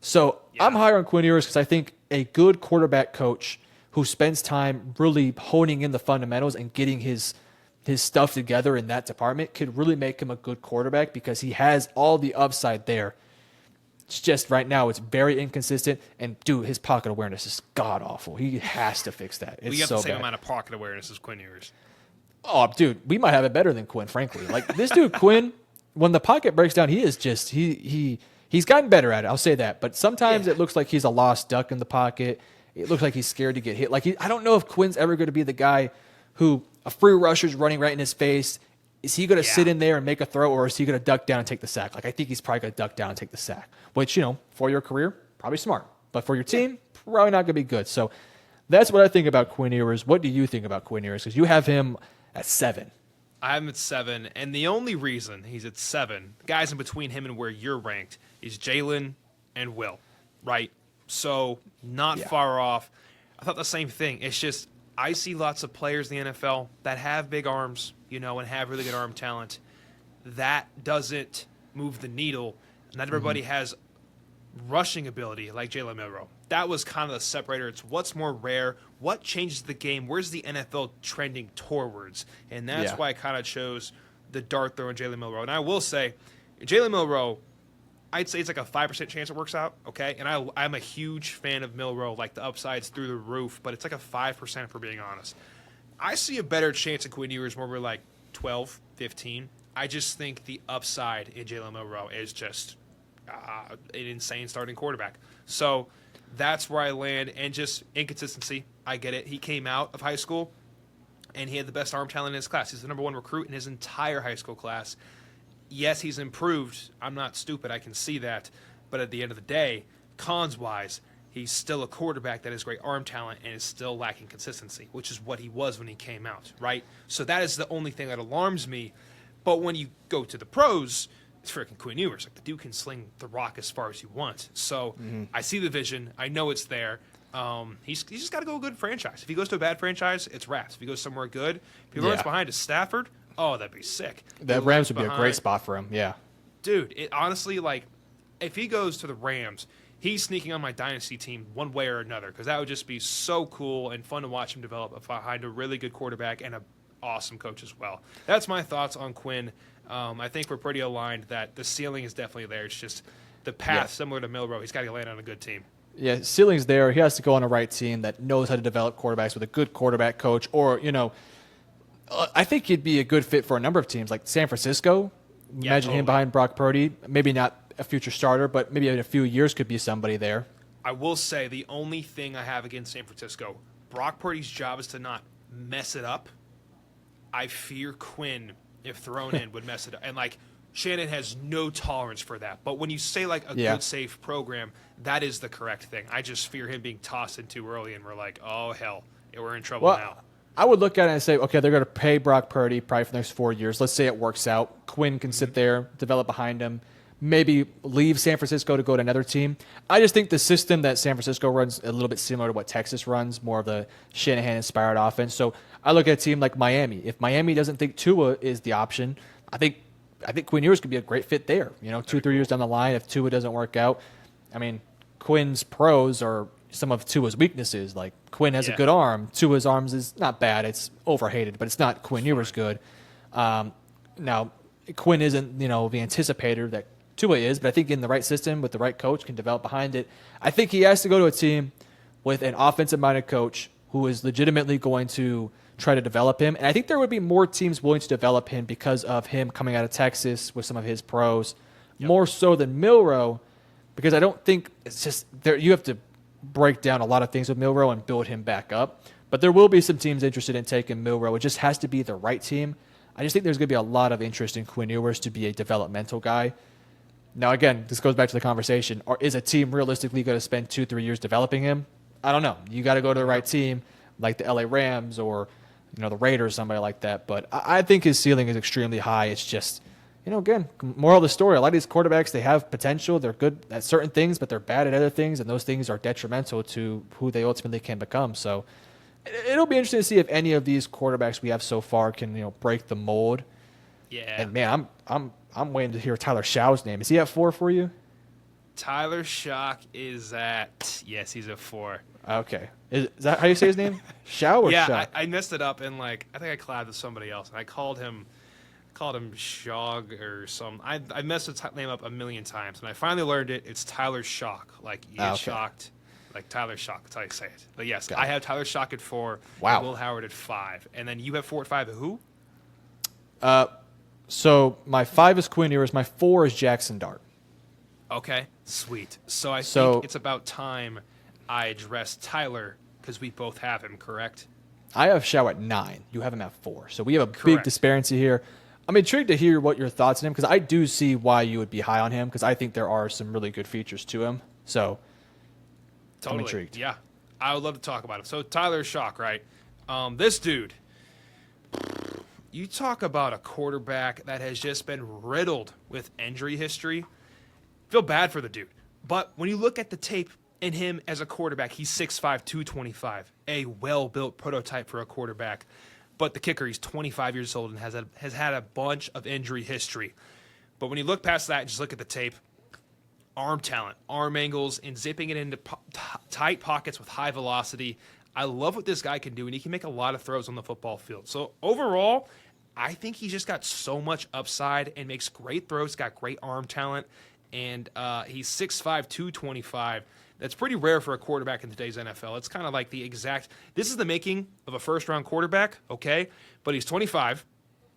So yeah. I'm higher on Quinn Ewers because I think a good quarterback coach who spends time really honing in the fundamentals and getting his stuff together in that department could really make him a good quarterback because he has all the upside there. It's just right now it's very inconsistent, and dude, his pocket awareness is god awful. He has to fix that. It's we have so the same bad. amount of pocket awareness as Quinn Ewers. Oh, dude, we might have it better than Quinn, frankly. Like this dude Quinn, when the pocket breaks down, he is just he's gotten better at it. I'll say that, but sometimes it looks like he's a lost duck in the pocket. It looks like he's scared to get hit. Like I don't know if Quinn's ever going to be the guy who a free rusher's running right in his face. Is he going to sit in there and make a throw, or is he going to duck down and take the sack? Like, I think he's probably going to duck down and take the sack, which, for your career, probably smart. But for your team, probably not going to be good. So that's what I think about Quinn Ewers. What do you think about Quinn Ewers? Because you have him at 7. I have him at 7, and the only reason he's at 7, guys in between him and where you're ranked, is Jalen and Will, right? So not far off. I thought the same thing. It's just I see lots of players in the NFL that have big arms, and have really good arm talent. That doesn't move the needle. Not everybody has rushing ability like Jalen Milroe. That was kind of the separator. It's what's more rare, what changes the game, where's the NFL trending towards? And that's why I kind of chose the dart throw in Jalen Milroe. And I will say, Jalen Milroe, I'd say it's like a 5% chance it works out, okay? And I'm a huge fan of Milroe, like the upside's through the roof, but it's like a 5% for being honest. I see a better chance of Quinn Ewers where we're like 12, 15. I just think the upside in Jalen Milroe is just an insane starting quarterback. So that's where I land, and just inconsistency. I get it. He came out of high school, and he had the best arm talent in his class. He's the number 1 recruit in his entire high school class. Yes, he's improved. I'm not stupid. I can see that. But at the end of the day, cons-wise, he's still a quarterback that has great arm talent and is still lacking consistency, which is what he was when he came out, right? So that is the only thing that alarms me. But when you go to the pros, it's freaking Quinn Ewers. Like, the dude can sling the rock as far as you want. So I see the vision. I know it's there. He's just got to go a good franchise. If he goes to a bad franchise, it's Rats. If he goes somewhere good, if he runs behind a Stafford, oh, that'd be sick. The Rams would be a great spot for him, yeah. Dude, it honestly, like, if he goes to the Rams, he's sneaking on my dynasty team one way or another, because that would just be so cool and fun to watch him develop behind a really good quarterback and an awesome coach as well. That's my thoughts on Quinn. I think we're pretty aligned that the ceiling is definitely there. It's just the path, similar to Milrow. He's got to land on a good team. Yeah, ceiling's there. He has to go on a right team that knows how to develop quarterbacks with a good quarterback coach, or, I think he'd be a good fit for a number of teams, like San Francisco. Imagine him behind Brock Purdy. Maybe not a future starter, but maybe in a few years could be somebody there. I will say the only thing I have against San Francisco, Brock Purdy's job is to not mess it up. I fear Quinn, if thrown in, would mess it up. And, like, Shannon has no tolerance for that. But when you say, like, a good, safe program, that is the correct thing. I just fear him being tossed in too early, and we're like, oh, hell, we're in trouble now. I would look at it and say, okay, they're going to pay Brock Purdy probably for the next 4 years. Let's say it works out. Quinn can sit there, develop behind him, maybe leave San Francisco to go to another team. I just think the system that San Francisco runs a little bit similar to what Texas runs, more of the Shanahan-inspired offense. So I look at a team like Miami. If Miami doesn't think Tua is the option, I think Quinn Ewers could be a great fit there. 2-3 years down the line, if Tua doesn't work out. I mean, Quinn's pros are some of Tua's weaknesses. Like, Quinn has a good arm. Tua's arms is not bad. It's overhated, but it's not Quinn Ewers good. Now, Quinn isn't, the anticipator that Tua is, but I think in the right system with the right coach can develop behind it. I think he has to go to a team with an offensive-minded coach who is legitimately going to try to develop him. And I think there would be more teams willing to develop him because of him coming out of Texas with some of his pros, more so than Milrow, because I don't think it's just there. You have to break down a lot of things with Milrow and build him back up. But there will be some teams interested in taking Milrow. It just has to be the right team. I just think there's going to be a lot of interest in Quinn Ewers to be a developmental guy. Now, again, this goes back to the conversation. Is a team realistically going to spend 2-3 years developing him? I don't know. You got to go to the right team, like the LA Rams or the Raiders, somebody like that. But I think his ceiling is extremely high. It's just, again, moral of the story, a lot of these quarterbacks, they have potential. They're good at certain things, but they're bad at other things, and those things are detrimental to who they ultimately can become. So it'll be interesting to see if any of these quarterbacks we have so far can, break the mold. Yeah. And, man, I'm waiting to hear Tyler Shaw's name. Is he at 4 for you? Tyler Shock is at, yes, he's at 4. Okay. Is that how you say his name? Shaw or Shaw? Yeah, I messed it up, and, I think I collabed with somebody else, and I called him Shog or some. I messed his name up a million times, and I finally learned it. It's Tyler Shock, like you get shocked, like Tyler Shock. That's how you say it. But yes, I have Tyler Shock at 4. Wow. And Will Howard at 5, and then you have 4 at 5. Who? So my 5 is Quinn Ewers. My 4 is Jackson Dart. Okay, sweet. So I think it's about time I address Tyler because we both have him, correct? I have Shaw at 9. You have him at 4. So we have a big disparity here. I'm intrigued to hear what your thoughts on him because I do see why you would be high on him because I think there are some really good features to him. So totally. I'm intrigued. Yeah, I would love to talk about him. So Tyler Shock, right? This dude, you talk about a quarterback that has just been riddled with injury history. Feel bad for the dude. But when you look at the tape in him as a quarterback, he's 6'5", 225, a well-built prototype for a quarterback. But the kicker, he's 25 years old and has had a bunch of injury history. But when you look past that, just look at the tape, arm talent, arm angles, and zipping it into tight pockets with high velocity. I love what this guy can do, and he can make a lot of throws on the football field. So overall, I think he's just got so much upside and makes great throws, got great arm talent, and he's 6'5", 225. That's pretty rare for a quarterback in today's NFL. It's kind of like this is the making of a first-round quarterback, okay? But he's 25,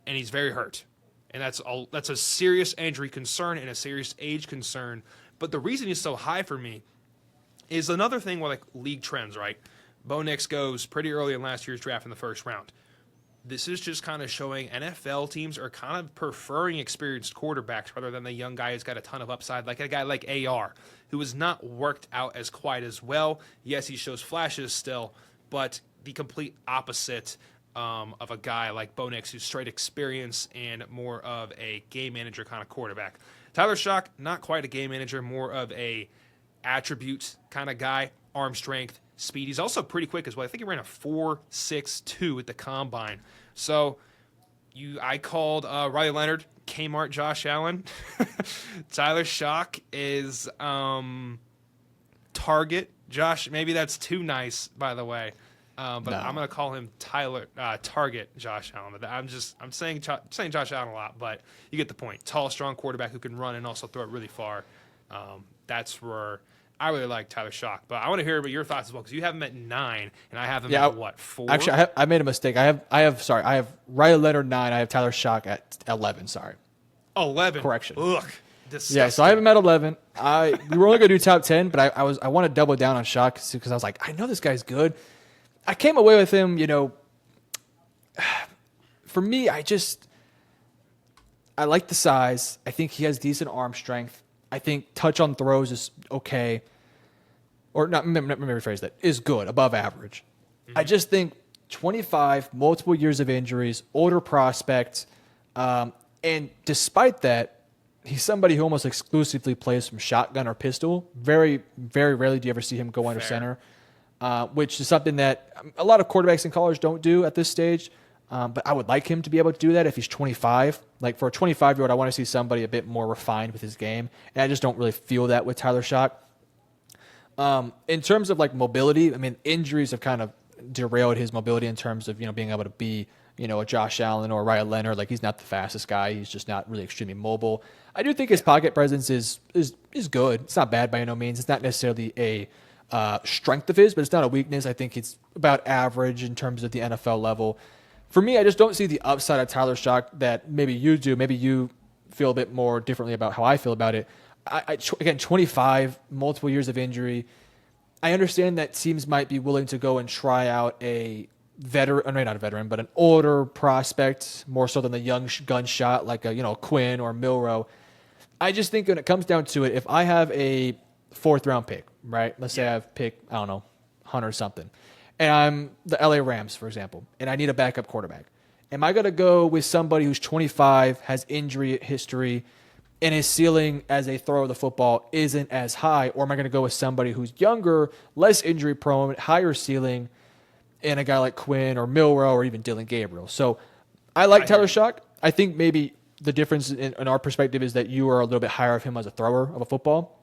and he's very hurt. And that's a serious injury concern and a serious age concern. But the reason he's so high for me is another thing with league trends, right? Bo Nix goes pretty early in last year's draft in the first round. This is just kind of showing NFL teams are kind of preferring experienced quarterbacks rather than the young guy who's got a ton of upside, like a guy like AR, who has not worked out as quite as well. Yes, he shows flashes still, but the complete opposite of a guy like Bo Nix, who's straight experience and more of a game manager kind of quarterback. Tyler Shock, not quite a game manager, more of a attribute kind of guy, arm strength, speed. He's also pretty quick as well. I think he ran a 4.62 at the combine. So I called Riley Leonard, Kmart Josh Allen. Tyler Shock is Target Josh. Maybe that's too nice, by the way. But no. I'm going to call him Target Josh Allen. But I'm saying Josh Allen a lot, but you get the point. Tall, strong quarterback who can run and also throw it really far. That's where I really like Tyler Shock. But I want to hear about your thoughts as well, because you have him at 9, and I have him at what, 4? Actually, I made a mistake. I have Riley Leonard 9. I have Tyler Shock at 11. Sorry. 11. Correction. Ugh. Disgusting. Yeah, so I have him at 11. We were only going to do top 10, but I want to double down on Shock because I was like, I know this guy's good. I came away with him, for me, I like the size. I think he has decent arm strength. I think touch on throws is okay. Or not, let me rephrase that, is good, above average. Mm-hmm. I just think 25, multiple years of injuries, older prospect, and despite that, he's somebody who almost exclusively plays from shotgun or pistol. Very, very rarely do you ever see him go under center. Which is something that a lot of quarterbacks in college don't do at this stage. But I would like him to be able to do that if he's 25. Like for a 25-year-old, I want to see somebody a bit more refined with his game. And I just don't really feel that with Tyler Shock. In terms of like mobility, I mean, injuries have kind of derailed his mobility in terms of, being able to be, a Josh Allen or a Riley Leonard. Like he's not the fastest guy. He's just not really extremely mobile. I do think his pocket presence is good. It's not bad by no means. It's not necessarily a strength of his, but it's not a weakness. I think it's about average in terms of the NFL level. For me, I just don't see the upside of Tyler Shock that maybe you do. Maybe you feel a bit more differently about how I feel about it. Again, 25, multiple years of injury. I understand that teams might be willing to go and try out a veteran, not a veteran, but an older prospect, more so than the young gun shot like a Quinn or Milroe. I just think when it comes down to it, if I have a 4th round pick, right? Let's say I've picked, 100 something. And I'm the LA Rams, for example, and I need a backup quarterback. Am I going to go with somebody who's 25, has injury history, and his ceiling as a thrower of the football isn't as high? Or am I going to go with somebody who's younger, less injury prone, higher ceiling, and a guy like Quinn or Milroe or even Dylan Gabriel? So I like Tyler Shock. I think maybe the difference in our perspective is that you are a little bit higher of him as a thrower of a football.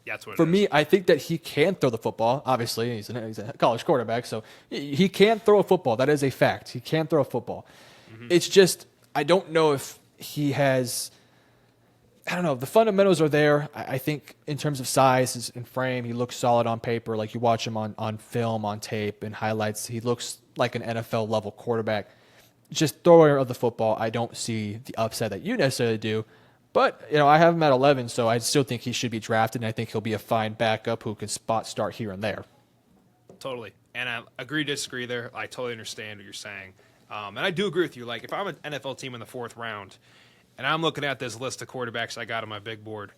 Yeah, that's what For me, I think that he can throw the football. Obviously, he's a college quarterback, so he can throw a football. That is a fact. He can throw a football. Mm-hmm. It's just I don't know if he has – I don't know. The fundamentals are there. I think in terms of size and frame, he looks solid on paper. Like you watch him on film, on tape, and highlights, he looks like an NFL-level quarterback. Just thrower of the football, I don't see the upside that you necessarily do. But, I have him at 11, so I still think he should be drafted, and I think he'll be a fine backup who can spot start here and there. Totally. And I agree, disagree there. I totally understand what you're saying. And I do agree with you. Like, if I'm an NFL team in the 4th round, and I'm looking at this list of quarterbacks I got on my big board,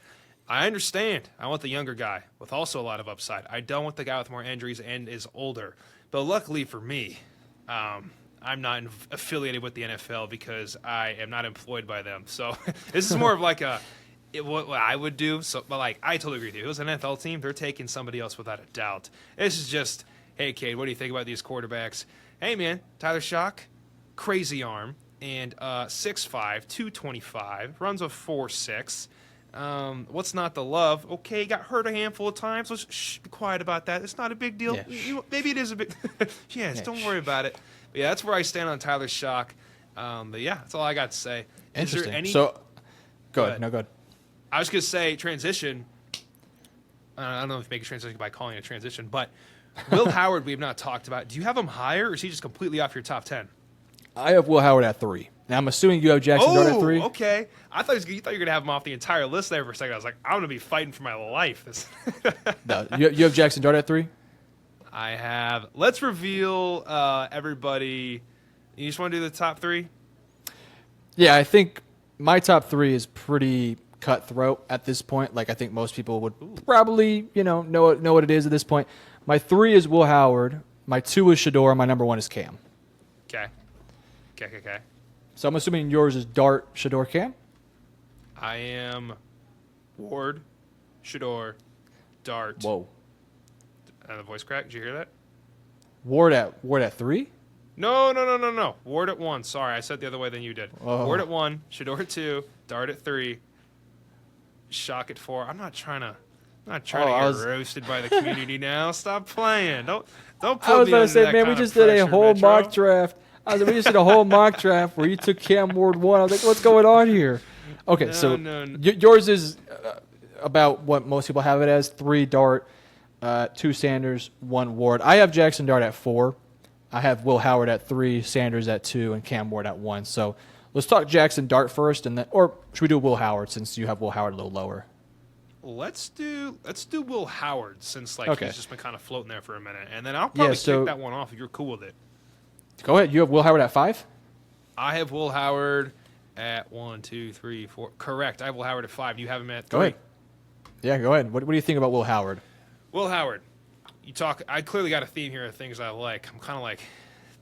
I understand. I want the younger guy with also a lot of upside. I don't want the guy with more injuries and is older. But luckily for me, I'm not affiliated with the NFL because I am not employed by them. So this is more of like what I would do. So, but like I totally agree with you. If it was an NFL team, they're taking somebody else without a doubt. This is just, hey, Cade, what do you think about these quarterbacks? Hey, man, Tyler Shock, crazy arm, and 6'5", 225, runs a 4.6. What's not to love? Okay, got hurt a handful of times. Let's be quiet about that. It's not a big deal. Yeah. Maybe it is a big. Yes, don't worry about it. But yeah, that's where I stand on Tyler Shock. But yeah, that's all I got to say. Interesting. Is there any? So, go ahead. No, go ahead. I was going to say transition. I don't know if you make a transition by calling it a transition, but Will Howard we have not talked about. Do you have him higher, or is he just completely off your top 10? I have Will Howard at 3. Now, I'm assuming you have Jackson Dart at 3. Okay. I thought you were going to have him off the entire list there for a second. I was like, I'm going to be fighting for my life. No, you have Jackson Dart at 3? I have. Let's reveal everybody. You just want to do the top 3? Yeah, I think my top 3 is pretty cutthroat at this point. Like I think most people would probably know what it is at this point. My 3 is Will Howard. My 2 is Shador. My number 1 is Cam. Okay. Okay. So I'm assuming yours is Dart, Shador, Cam? I am Ward, Shador, Dart. Whoa. The voice crack. Did you hear that? Ward at 3? No. Ward at 1. Sorry, I said the other way than you did. Oh. Ward at 1, Shador at 2, Dart at 3, Shock at 4. I'm not trying to get roasted by the community now. Stop playing. Don't put I was me about to under say, that man, kind we of just did a pressure, whole Metro. mock draft. We just did a whole mock draft where you took Cam Ward 1. I was like, what's going on here? Okay, No. Yours is about what most people have it as: 3 Dart, 2 Sanders, 1 Ward. I have Jackson Dart at 4. I have Will Howard at 3, Sanders at 2, and Cam Ward at 1. So let's talk Jackson Dart first, or should we do Will Howard since you have Will Howard a little lower? Let's do Will Howard since he's just been kind of floating there for a minute, and then I'll probably kick that one off if you're cool with it. Go ahead. You have Will Howard at 5? I have Will Howard at 1, 2, 3, 4. Correct. I have Will Howard at 5. You have him at 3. Go ahead. Yeah, go ahead. What do you think about Will Howard? Will Howard. I clearly got a theme here of things I like. I'm kind of like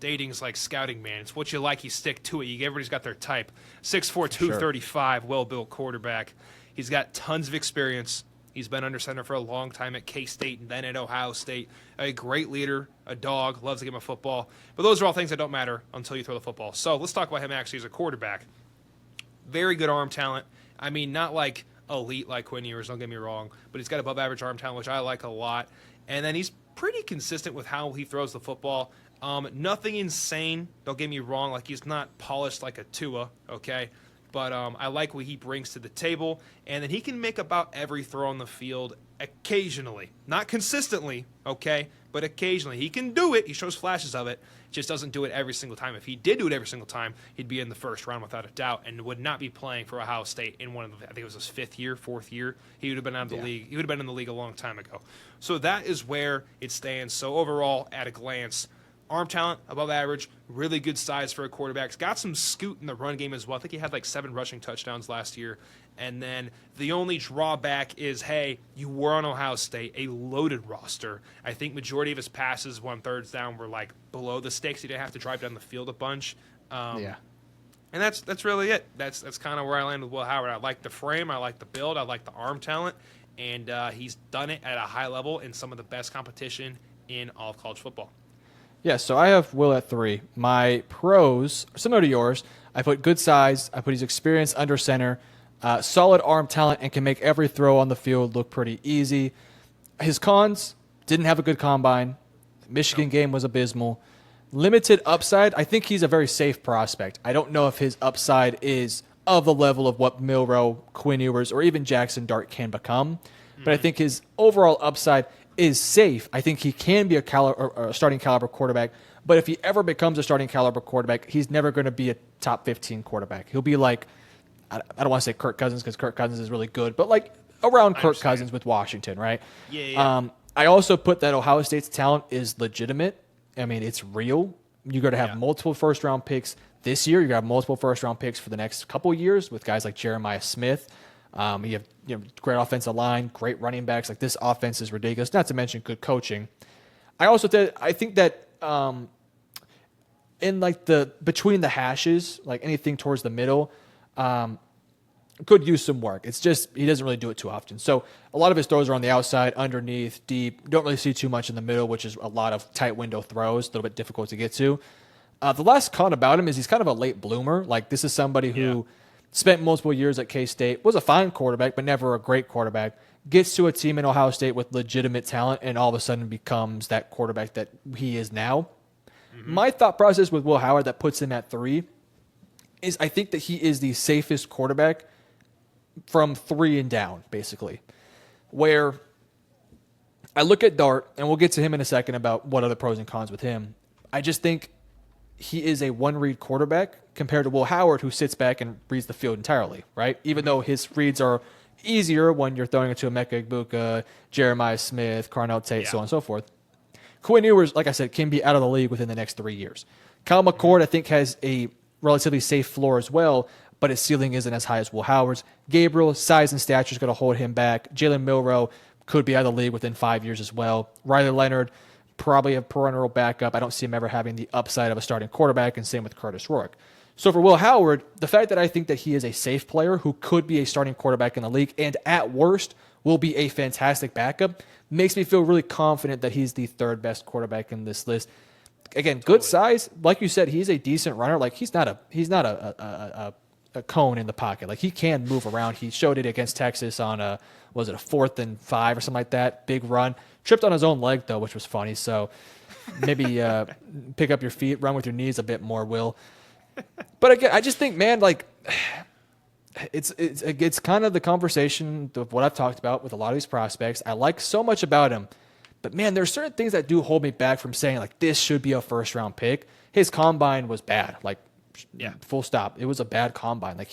dating's like scouting, man. It's what you like, you stick to it. Everybody's got their type. 6'4", 235, well-built quarterback. He's got tons of experience. He's been under center for a long time at K-State and then at Ohio State. A great leader, a dog, loves the game of football. But those are all things that don't matter until you throw the football. So let's talk about him actually as a quarterback. Very good arm talent. I mean, not like elite like Quinn Ewers, don't get me wrong, but he's got above average arm talent, which I like a lot. And then he's pretty consistent with how he throws the football. Nothing insane, don't get me wrong. Like, he's not polished like a Tua, okay? But I like what he brings to the table. And then he can make about every throw on the field occasionally. Not consistently, okay? But occasionally. He can do it. He shows flashes of it. Just doesn't do it every single time. If he did do it every single time, he'd be in the first round without a doubt and would not be playing for Ohio State in one of the, I think it was his 4th year. He would have been out of the league. He would have been in the league a long time ago. So that is where it stands. So overall, at a glance, arm talent, above average, really good size for a quarterback. He's got some scoot in the run game as well. I think he had like 7 rushing touchdowns last year. And then the only drawback is, hey, you were on Ohio State, a loaded roster. I think majority of his passes, 1/3 down, were like below the sticks. He didn't have to drive down the field a bunch. And that's really it. That's kind of where I land with Will Howard. I like the frame. I like the build. I like the arm talent. And he's done it at a high level in some of the best competition in all of college football. Yeah, so I have Will at 3. My pros, similar to yours, I put good size. I put his experience under center, solid arm talent, and can make every throw on the field look pretty easy. His cons, didn't have a good combine. Michigan game was abysmal. Limited upside. I think he's a very safe prospect. I don't know if his upside is of the level of what Milroe, Quinn Ewers, or even Jackson Dart can become. But I think his overall upside is safe. I think he can be a starting caliber quarterback, but if he ever becomes a starting caliber quarterback, he's never going to be a top 15 quarterback. He'll be like, I don't want to say Kirk Cousins because Kirk Cousins is really good, but like around Kirk Cousins with Washington, right? Yeah. I also put that Ohio State's talent is legitimate. I mean, it's real. You're going to have multiple first-round picks this year. You're going to have multiple first-round picks for the next couple of years with guys like Jeremiah Smith. You have great offensive line, great running backs. Like, this offense is ridiculous. Not to mention good coaching. I think that in like the between the hashes, like anything towards the middle, could use some work. It's just he doesn't really do it too often. So a lot of his throws are on the outside, underneath, deep. Don't really see too much in the middle, which is a lot of tight window throws, a little bit difficult to get to. The last con about him is he's kind of a late bloomer. Like, this is somebody who spent multiple years at K-State, was a fine quarterback, but never a great quarterback, gets to a team in Ohio State with legitimate talent, and all of a sudden becomes that quarterback that he is now. My thought process with Will Howard that puts him at 3 is I think that he is the safest quarterback from 3 and down, basically. Where I look at Dart, and we'll get to him in a second about what are the pros and cons with him. I just think he is a one-read quarterback compared to Will Howard, who sits back and reads the field entirely, right? Even though his reads are easier when you're throwing it to Emeka Egbuka, Jeremiah Smith, Carnell Tate, so on and so forth. Quinn Ewers, like I said, can be out of the league within the next 3 years. Kyle McCord, I think, has a relatively safe floor as well, but his ceiling isn't as high as Will Howard's. Gabriel, size and stature is going to hold him back. Jalen Milroe could be out of the league within 5 years as well. Riley Leonard, probably a perennial backup. I don't see him ever having the upside of a starting quarterback, and same with Curtis Rourke. So for Will Howard, the fact that I think that he is a safe player who could be a starting quarterback in the league and at worst will be a fantastic backup makes me feel really confident that he's the third best quarterback in this list. Again, good size. Like you said, he's a decent runner. Like he's not a cone in the pocket. Like he can move around. He showed it against Texas on a 4th and 5 or something like that. Big run. Tripped on his own leg though, which was funny. So maybe pick up your feet, run with your knees a bit more, Will. But again, I just think, man, like it's kind of the conversation of what I've talked about with a lot of these prospects. I like so much about him, but man, there's certain things that do hold me back from saying like this should be a first round pick. His combine was bad, like full stop. It was a bad combine. Like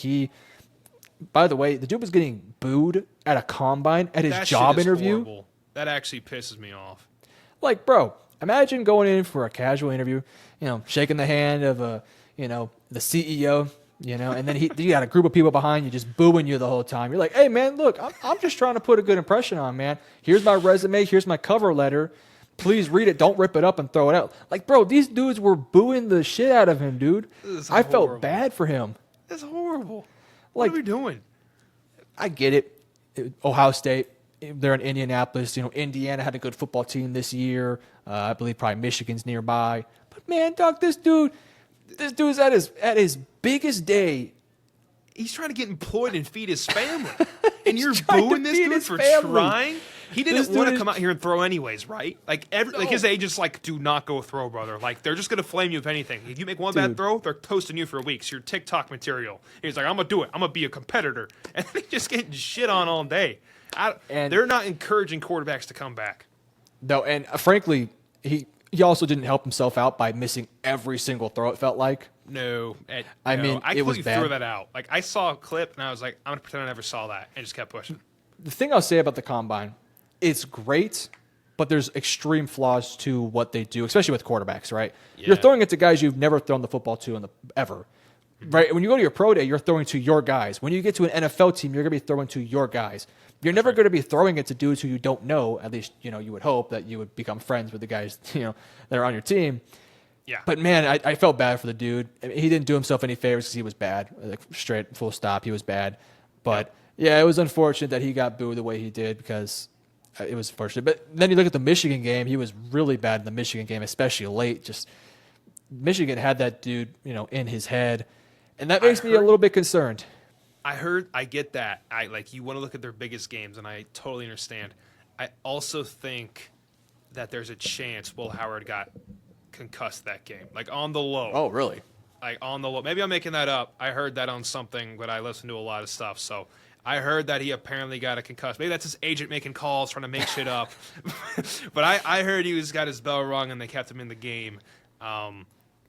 by the way, the dude was getting booed at a combine at his job interview. Horrible. That actually pisses me off. Like, bro, imagine going in for a casual interview, shaking the hand of the CEO, and then you got a group of people behind you just booing you the whole time. You're like, hey, man, look, I'm just trying to put a good impression on, man. Here's my resume. Here's my cover letter. Please read it. Don't rip it up and throw it out. Like, bro, these dudes were booing the shit out of him, dude. I felt bad for him. That's horrible. What are we doing? I get it. Ohio State, they're in Indianapolis. Indiana had a good football team this year. I believe probably Michigan's nearby. But, man, dog, this dude's at his biggest day. He's trying to get employed and feed his family. And you're booing this dude for trying? He didn't want to come out here and throw anyways, right? Like his agents do not go throw, brother. Like they're just gonna flame you if anything. If you make one bad throw, they're toasting you for a week. So you're TikTok material. And he's like, I'm gonna do it. I'm gonna be a competitor. And he's just getting shit on all day. And they're not encouraging quarterbacks to come back. No, and frankly, he also didn't help himself out by missing every single throw, it felt like. No. I mean, I it was completely bad. threw that out. Like, I saw a clip, and I was like, I'm going to pretend I never saw that, and just kept pushing. The thing I'll say about the Combine, it's great, but there's extreme flaws to what they do, especially with quarterbacks, right? Yeah. You're throwing it to guys you've never thrown the football to ever. Right? When you go to your pro day, you're throwing to your guys. When you get to an NFL team, you're going to be throwing to your guys. You're never going to be throwing it to dudes who you don't know. At least, you would hope that you would become friends with the guys, that are on your team. Yeah. But, man, I felt bad for the dude. I mean, he didn't do himself any favors because he was bad. Like, straight, full stop, he was bad. But, yeah, it was unfortunate that he got booed the way he did because it was unfortunate. But then you look at the Michigan game. He was really bad in the Michigan game, especially late. Just Michigan had that dude, in his head. And that makes me a little bit concerned. I get that. You want to look at their biggest games, and I totally understand. I also think that there's a chance Will Howard got concussed that game, on the low. Oh, really? On the low. Maybe I'm making that up. I heard that on something, but I listen to a lot of stuff, so I heard that he apparently got a concussed. Maybe that's his agent making calls, trying to make shit up. But I heard he got his bell rung, and they kept him in the game.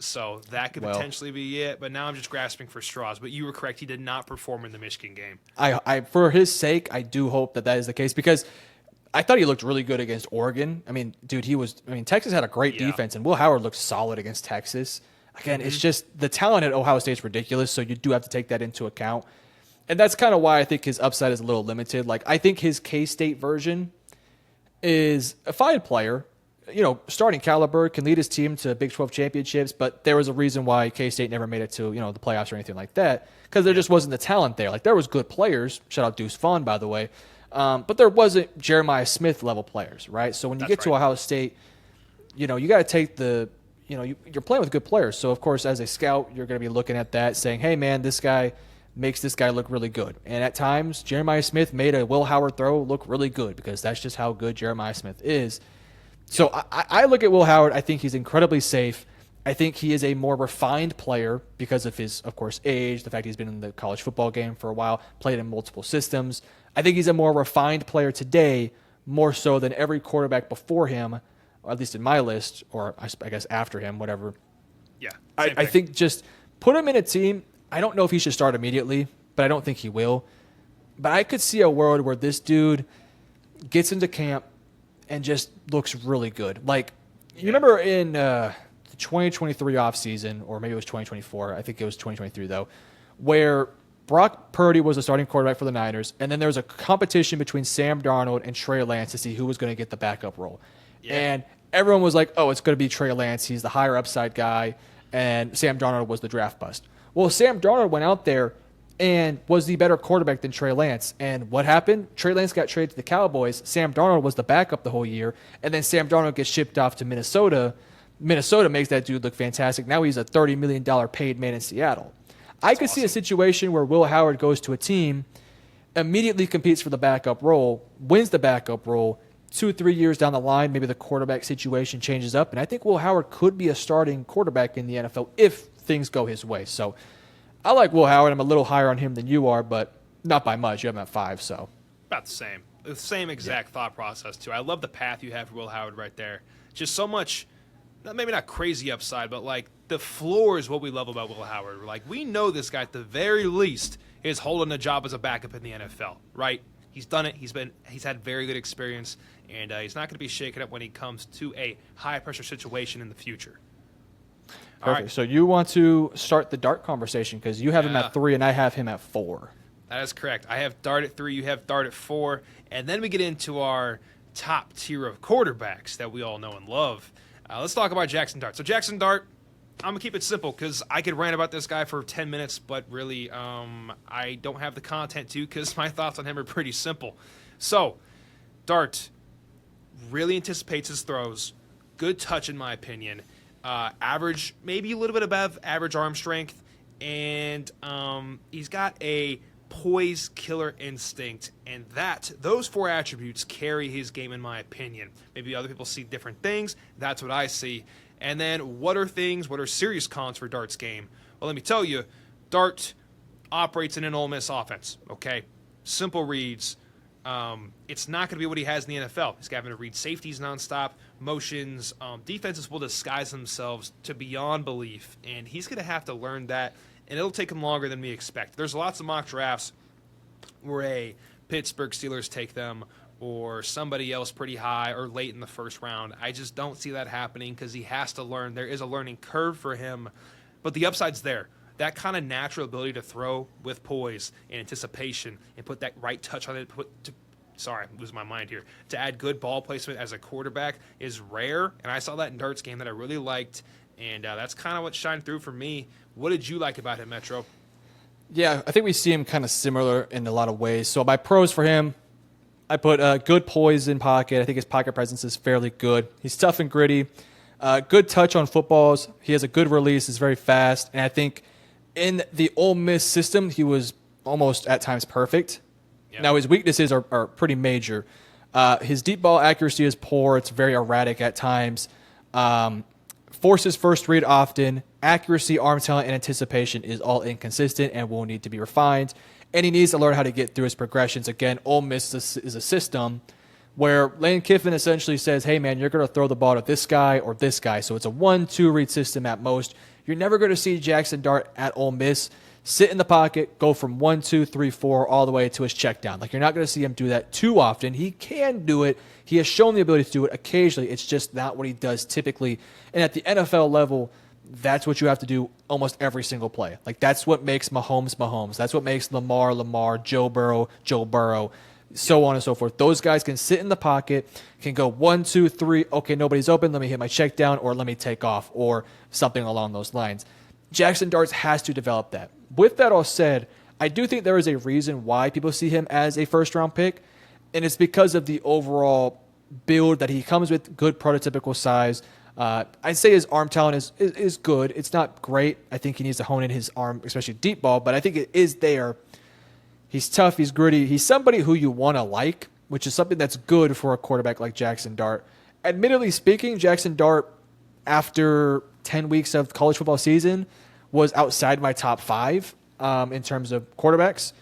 So that could potentially be it, but now I'm just grasping for straws. But you were correct; he did not perform in the Michigan game. I for his sake, I do hope that is the case because I thought he looked really good against Oregon. I mean, dude, Texas had a great defense, and Will Howard looked solid against Texas. Again, it's just the talent at Ohio State's ridiculous, so you do have to take that into account, and that's kind of why I think his upside is a little limited. I think his K-State version is a fine player. Starting caliber, can lead his team to Big 12 championships, but there was a reason why K-State never made it to, the playoffs or anything like that, because there just wasn't the talent there. There was good players. Shout out Deuce Vaughn, by the way. But there wasn't Jeremiah Smith level players, right? So when you get to Ohio State, you got to take you're playing with good players. So, of course, as a scout, you're going to be looking at that saying, hey, man, this guy makes this guy look really good. And at times, Jeremiah Smith made a Will Howard throw look really good because that's just how good Jeremiah Smith is. So I look at Will Howard. I think he's incredibly safe. I think he is a more refined player because of his, of course, age, the fact he's been in the college football game for a while, played in multiple systems. I think he's a more refined player today, more so than every quarterback before him, or at least in my list, or I guess after him, whatever. Yeah. I think just put him in a team. I don't know if he should start immediately, but I don't think he will. But I could see a world where this dude gets into camp and just looks really good. You remember in the 2023 offseason, or maybe it was 2024, I think it was 2023 though, where Brock Purdy was the starting quarterback for the Niners, and then there was a competition between Sam Darnold and Trey Lance to see who was going to get the backup role. Yeah. And everyone was like, oh, it's going to be Trey Lance. He's the higher upside guy. And Sam Darnold was the draft bust. Well, Sam Darnold went out there and was the better quarterback than Trey Lance. And what happened? Trey Lance got traded to the Cowboys. Sam Darnold was the backup the whole year. And then Sam Darnold gets shipped off to Minnesota. Minnesota makes that dude look fantastic. Now he's a $30 million paid man in Seattle. I could see a situation where Will Howard goes to a team, immediately competes for the backup role, wins the backup role. 2-3 years down the line, maybe the quarterback situation changes up. And I think Will Howard could be a starting quarterback in the NFL if things go his way. So I like Will Howard. I'm a little higher on him than you are, but not by much. You have him at 5, so. About the same. The same exact thought process, too. I love the path you have for Will Howard right there. Just so much, maybe not crazy upside, but like the floor is what we love about Will Howard. Like, we know this guy at the very least is holding a job as a backup in the NFL, right? He's done it. He's had very good experience, and he's not going to be shaken up when he comes to a high-pressure situation in the future. Perfect. All right. So you want to start the Dart conversation because you have him at 3 and I have him at 4. That is correct. I have Dart at 3, you have Dart at 4, and then we get into our top tier of quarterbacks that we all know and love. Let's talk about Jackson Dart. So Jackson Dart, I'm going to keep it simple because I could rant about this guy for 10 minutes, but really I don't have the content to because my thoughts on him are pretty simple. So, Dart really anticipates his throws. Good touch, in my opinion. Average, maybe a little bit above average arm strength. And he's got a poise killer instinct. And those 4 attributes carry his game, in my opinion. Maybe other people see different things. That's what I see. And then what are serious cons for Dart's game? Well, let me tell you, Dart operates in an Ole Miss offense, okay? Simple reads. It's not going to be what he has in the NFL. He's having to read safeties nonstop, motions. Defenses will disguise themselves to beyond belief, and he's going to have to learn that, and it'll take him longer than we expect. There's lots of mock drafts where Pittsburgh Steelers take them, or somebody else pretty high or late in the first round. I just don't see that happening because he has to learn. There is a learning curve for him, but the upside's there. That kind of natural ability to throw with poise and anticipation and put that right touch on it, I'm losing my mind here, to add good ball placement as a quarterback is rare, and I saw that in Dart's game that I really liked, and that's kind of what shined through for me. What did you like about him, Metro? Yeah, I think we see him kind of similar in a lot of ways. So my pros for him, I put good poise in pocket. I think his pocket presence is fairly good. He's tough and gritty. Good touch on footballs. He has a good release. Is very fast. And I think in the Ole Miss system, he was almost at times perfect. Yep. Now his weaknesses are pretty major. His deep ball accuracy is poor. It's very erratic at times. Forces first read often. Accuracy, arm talent, and anticipation is all inconsistent and will need to be refined. And he needs to learn how to get through his progressions. Again, Ole Miss is a system where Lane Kiffin essentially says, hey, man, you're going to throw the ball to this guy or this guy. So it's a 1-2 read system at most. You're never going to see Jackson Dart at Ole Miss sit in the pocket, go from 1, 2, 3, 4 all the way to his check down. Like, you're not going to see him do that too often. He can do it. He has shown the ability to do it occasionally. It's just not what he does typically. And at the NFL level, that's what you have to do almost every single play. Like, that's what makes Mahomes Mahomes. That's what makes Lamar, Joe Burrow, so on and so forth. Those guys can sit in the pocket, can go 1, 2, 3, okay, nobody's open, let me hit my check down, or let me take off, or something along those lines. Jackson Dart has to develop that. With that all said, I do think there is a reason why people see him as a first-round pick, and it's because of the overall build that he comes with, good prototypical size. I'd say his arm talent is good. It's not great. I think he needs to hone in his arm, especially deep ball, but I think it is there. He's tough. He's gritty. He's somebody who you want to like, which is something that's good for a quarterback like Jackson Dart. Admittedly speaking, Jackson Dart, after 10 weeks of college football season, was outside my top 5 in terms of quarterbacks.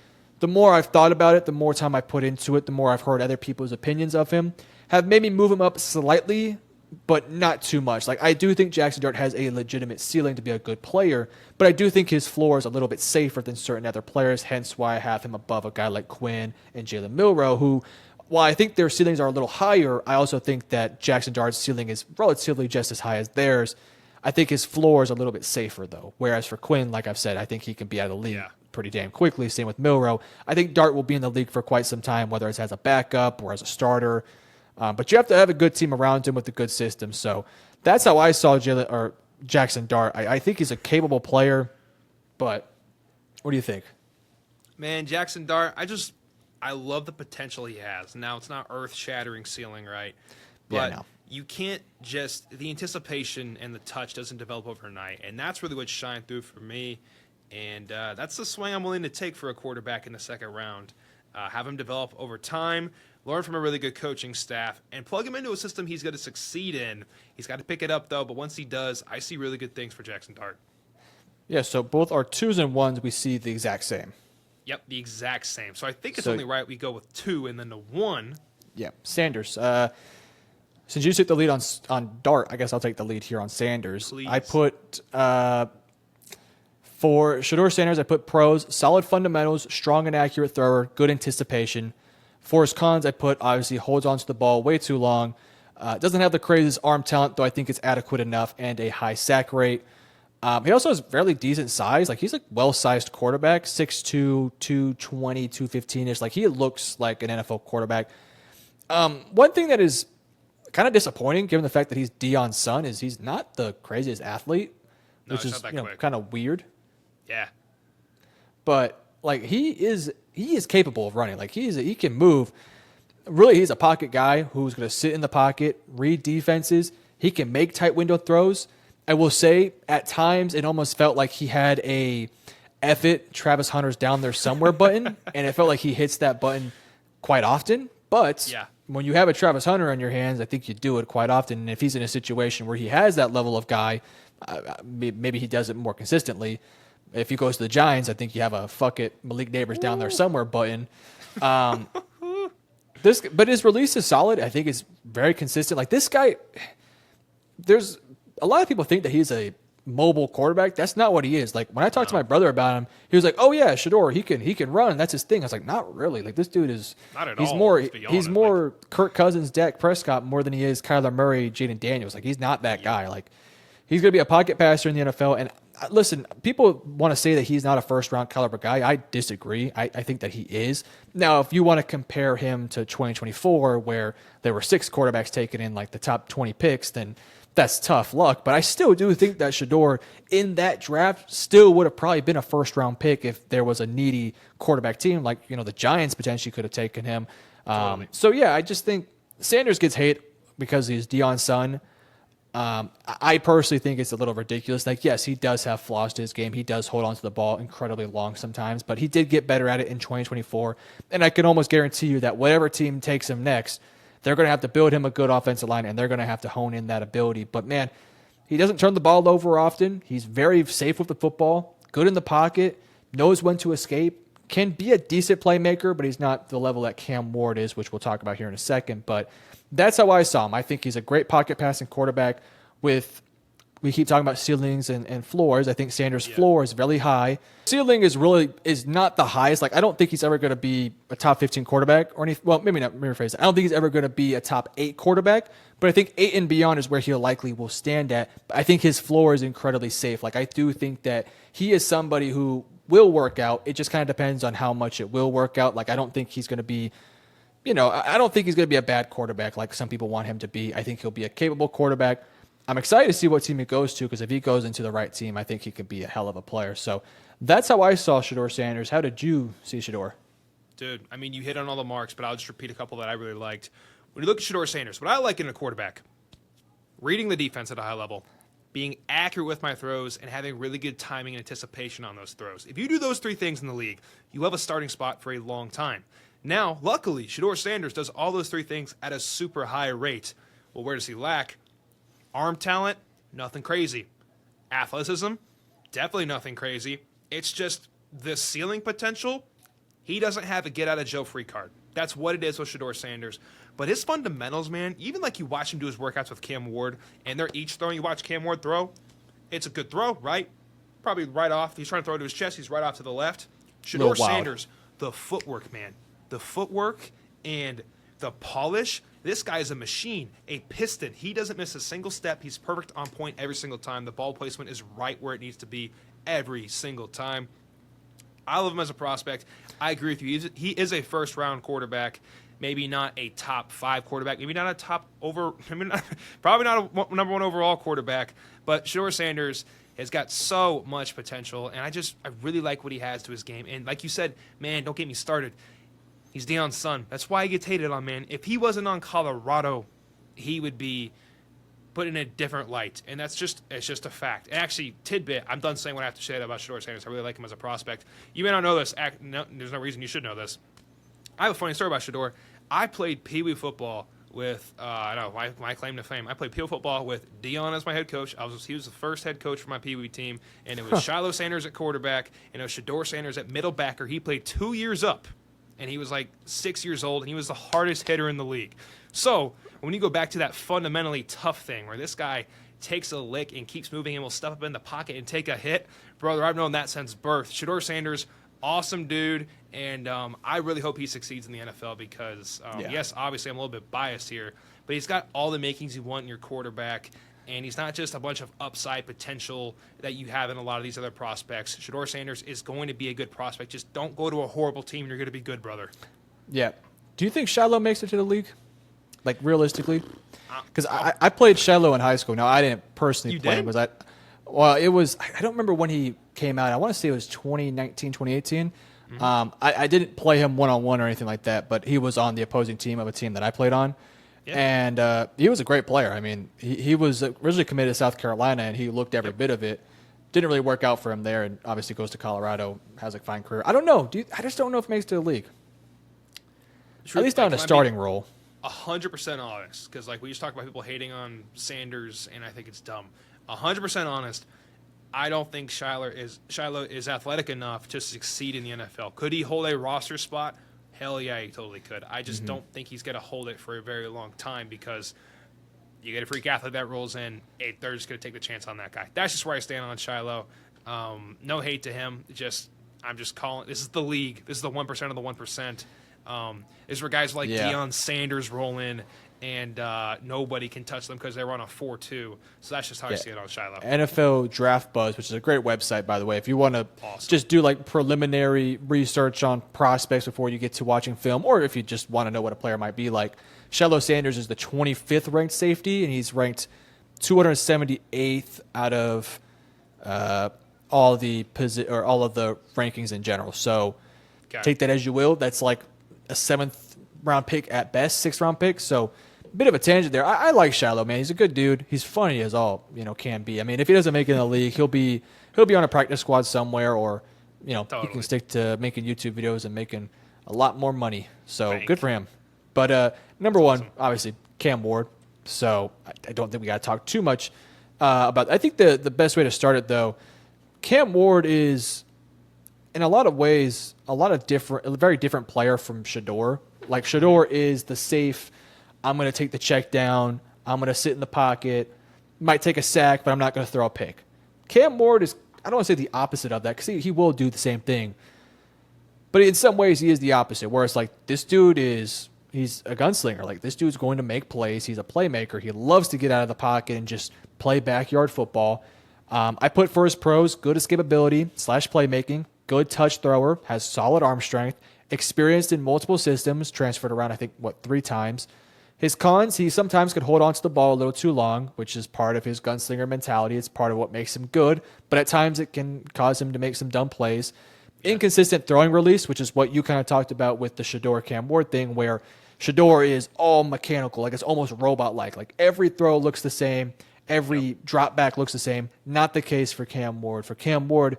The more I've thought about it, the more time I put into it, the more I've heard other people's opinions of him, have made me move him up slightly, but not too much. Like, I do think Jackson Dart has a legitimate ceiling to be a good player, but I do think his floor is a little bit safer than certain other players, hence why I have him above a guy like Quinn and Jalen Milroe, who, while I think their ceilings are a little higher, I also think that Jackson Dart's ceiling is relatively just as high as theirs. I think his floor is a little bit safer, though, whereas for Quinn, like I've said, I think he can be out of the league pretty damn quickly. Same with Milroe. I think Dart will be in the league for quite some time, whether it's as a backup or as a starter. But you have to have a good team around him with a good system. So that's how I saw Jackson Dart. I think he's a capable player, but what do you think? Man, Jackson Dart, I love the potential he has. Now, it's not earth-shattering ceiling, right? But Yeah, no. you can't the anticipation and the touch doesn't develop overnight. And that's really what shined through for me. And that's the swing I'm willing to take for a quarterback in the second round. Have him develop over time, learn from a really good coaching staff, and plug him into a system he's going to succeed in. He's got to pick it up, though. But once he does, I see really good things for Jackson Dart. Yeah, so both our 2s and 1s, we see the exact same. Yep, the exact same. So I think it's So- only right we go with 2 and then the 1. Yeah, Sanders. Since you took the lead on Dart, I guess I'll take the lead here on Sanders. Please. I put for Shedeur Sanders, I put pros, solid fundamentals, strong and accurate thrower, good anticipation. For his cons, I put obviously holds onto the ball way too long. Doesn't have the craziest arm talent, though I think it's adequate enough, and a high sack rate. He also has fairly decent size. Like, he's a well-sized quarterback, 6'2", 220, 215-ish. Like, he looks like an NFL quarterback. One thing that is kind of disappointing, given the fact that he's Deion's son, is he's not the craziest athlete, No, which he's is not that quick. kind of weird. Yeah. But like he is capable of running. Like he can move. Really, he's a pocket guy who's going to sit in the pocket, read defenses. He can make tight window throws. I will say at times it almost felt like he had a F it, Travis Hunter's down there somewhere button, and it felt like he hits that button quite often. But Yeah. when you have a Travis Hunter on your hands, I think you do it quite often. And if he's in a situation where he has that level of guy, maybe he does it more consistently. If he goes to the Giants, I think you have a fuck it, Malik Neighbors down there somewhere button. But his release is solid. I think it's very consistent. Like this guy, there's a lot of people think that he's a mobile quarterback. That's not what he is. Like when I talked to my brother about him, he was like, "Oh yeah, Shedeur, he can run. That's his thing." I was like, "Not really. Like this dude is Not at he's all, more let's be he's honest. more Kirk Cousins, Dak Prescott more than he is Kyler Murray, Jaden Daniels. Like he's not that guy. Like he's going to be a pocket passer in the NFL. And listen, people want to say that he's not a first-round caliber guy. I disagree. I think that he is. Now, if you want to compare him to 2024, where there were 6 quarterbacks taken in like the top 20 picks, then that's tough luck. But I still do think that Shedeur in that draft still would have probably been a first-round pick if there was a needy quarterback team. Like, the Giants potentially could have taken him. Totally. So, yeah, I just think Sanders gets hate because he's Deion's son. I personally think it's a little ridiculous. Like, yes, he does have flaws to his game. He does hold on to the ball incredibly long sometimes, but he did get better at it in 2024. And I can almost guarantee you that whatever team takes him next, they're going to have to build him a good offensive line, and they're going to have to hone in that ability. But, man, he doesn't turn the ball over often. He's very safe with the football, good in the pocket, knows when to escape, can be a decent playmaker, but he's not the level that Cam Ward is, which we'll talk about here in a second. But that's how I saw him. I think he's a great pocket passing quarterback we keep talking about ceilings and floors. I think Sanders' floor is really high. Ceiling is not the highest. Like, I don't think he's ever going to be a top 15 quarterback or anything. Well, maybe not. Let me rephrase it. I don't think he's ever going to be a top 8 quarterback, but I think 8 and beyond is where he likely will stand at. But I think his floor is incredibly safe. Like, I do think that he is somebody who will work out. It just kind of depends on how much it will work out. Like, I don't think he's going to be I don't think he's going to be a bad quarterback like some people want him to be. I think he'll be a capable quarterback. I'm excited to see what team he goes to because if he goes into the right team, I think he could be a hell of a player. So that's how I saw Shedeur Sanders. How did you see Shedeur? Dude, I mean, you hit on all the marks, but I'll just repeat a couple that I really liked. When you look at Shedeur Sanders, what I like in a quarterback, reading the defense at a high level, being accurate with my throws, and having really good timing and anticipation on those throws. If you do those 3 things in the league, you have a starting spot for a long time. Now, luckily, Shedeur Sanders does all those 3 things at a super high rate. Well, where does he lack? Arm talent, nothing crazy. Athleticism, definitely nothing crazy. It's just the ceiling potential. He doesn't have a get-out-of-jail-free card. That's what it is with Shedeur Sanders. But his fundamentals, man, even like you watch him do his workouts with Cam Ward, and they're each throwing, you watch Cam Ward throw, it's a good throw, right? Probably right off. He's trying to throw to his chest. He's right off to the left. Shedeur Sanders, the footwork, man. The footwork and the polish. This guy is a machine, a piston. He doesn't miss a single step. He's perfect on point every single time. The ball placement is right where it needs to be every single time. I love him as a prospect. I agree with you. He is a first-round quarterback. maybe not a top 5 quarterback, maybe not a probably not a number 1 overall quarterback, but Shedeur Sanders has got so much potential, and I really like what he has to his game. And like you said, man, don't get me started. He's Deion's son. That's why he gets hated on, man. If he wasn't on Colorado, he would be put in a different light, and it's just a fact. And actually, tidbit, I'm done saying what I have to say about Shedeur Sanders. I really like him as a prospect. You may not know this. No, there's no reason you should know this. I have a funny story about Shedeur. I played Pee Wee football with, my claim to fame. I played Pee Wee football with Deion as my head coach. He was the first head coach for my Pee Wee team, and it was Shiloh Sanders at quarterback, and it was Shedeur Sanders at middle backer. He played 2 years up, and he was like 6 years old, and he was the hardest hitter in the league. So when you go back to that fundamentally tough thing where this guy takes a lick and keeps moving and will step up in the pocket and take a hit, brother, I've known that since birth. Shedeur Sanders, awesome dude, and I really hope he succeeds in the NFL because, yes, obviously I'm a little bit biased here, but he's got all the makings you want in your quarterback, and he's not just a bunch of upside potential that you have in a lot of these other prospects. Shedeur Sanders is going to be a good prospect. Just don't go to a horrible team and you're going to be good, brother. Yeah. Do you think Shiloh makes it to the league? Like, realistically? Because I played Shiloh in high school. Now, I didn't personally play him. I don't remember when he came out. I want to say it was 2019, 2018. I didn't play him one-on-one or anything like that, but he was on the opposing team of a team that I played on. Yeah. And he was a great player. I mean, he was originally committed to South Carolina, and he looked every bit of it. Didn't really work out for him there, and obviously goes to Colorado, has a fine career. I don't know. I just don't know if he makes it to the league. At least not in a starting role. 100% honest, because like we just talked about people hating on Sanders, and I think it's dumb. 100% honest, I don't think Shiloh is athletic enough to succeed in the NFL. Could he hold a roster spot? Hell yeah, he totally could. I just don't think he's going to hold it for a very long time because you get a freak athlete that rolls in, they're just going to take the chance on that guy. That's just where I stand on Shiloh. No hate to him. I'm just calling. This is the league. This is the 1% of the 1%. Is where guys like Deion Sanders roll in, and nobody can touch them because they run a 4-2. So that's just how I see it on Shiloh. NFL Draft Buzz, which is a great website, by the way. If you want to just do like preliminary research on prospects before you get to watching film, or if you just want to know what a player might be like, Shiloh Sanders is the 25th ranked safety, and he's ranked 278th out of all of the rankings in general. So take that as you will. That's like a 7th round pick at best, 6th round pick. So a bit of a tangent there. I like Shiloh, man. He's a good dude. He's funny as all can be. I mean, if he doesn't make it in the league, he'll be on a practice squad somewhere, or he can stick to making YouTube videos and making a lot more money. So good for him. But number one, obviously Cam Ward. So I don't think we got to talk too much about. I think the best way to start it though, Cam Ward is, in a lot of ways, a very different player from Shedeur. Like, Shedeur is the safe, I'm going to take the check down, I'm going to sit in the pocket, might take a sack, but I'm not going to throw a pick. Cam Ward is, I don't want to say the opposite of that, because he will do the same thing. But in some ways, he is the opposite, where it's like, this dude he's a gunslinger. Like, this dude's going to make plays. He's a playmaker. He loves to get out of the pocket and just play backyard football. I put for his pros, good escapability / playmaking, good touch thrower, has solid arm strength, experienced in multiple systems, transferred around, 3 times. His cons, he sometimes could hold on to the ball a little too long, which is part of his gunslinger mentality. It's part of what makes him good, but at times it can cause him to make some dumb plays. Inconsistent throwing release, which is what you kind of talked about with the Shedeur Cam Ward thing, where Shedeur is all mechanical, like it's almost robot-like. Like every throw looks the same, every drop back looks the same. Not the case for Cam Ward. For Cam Ward,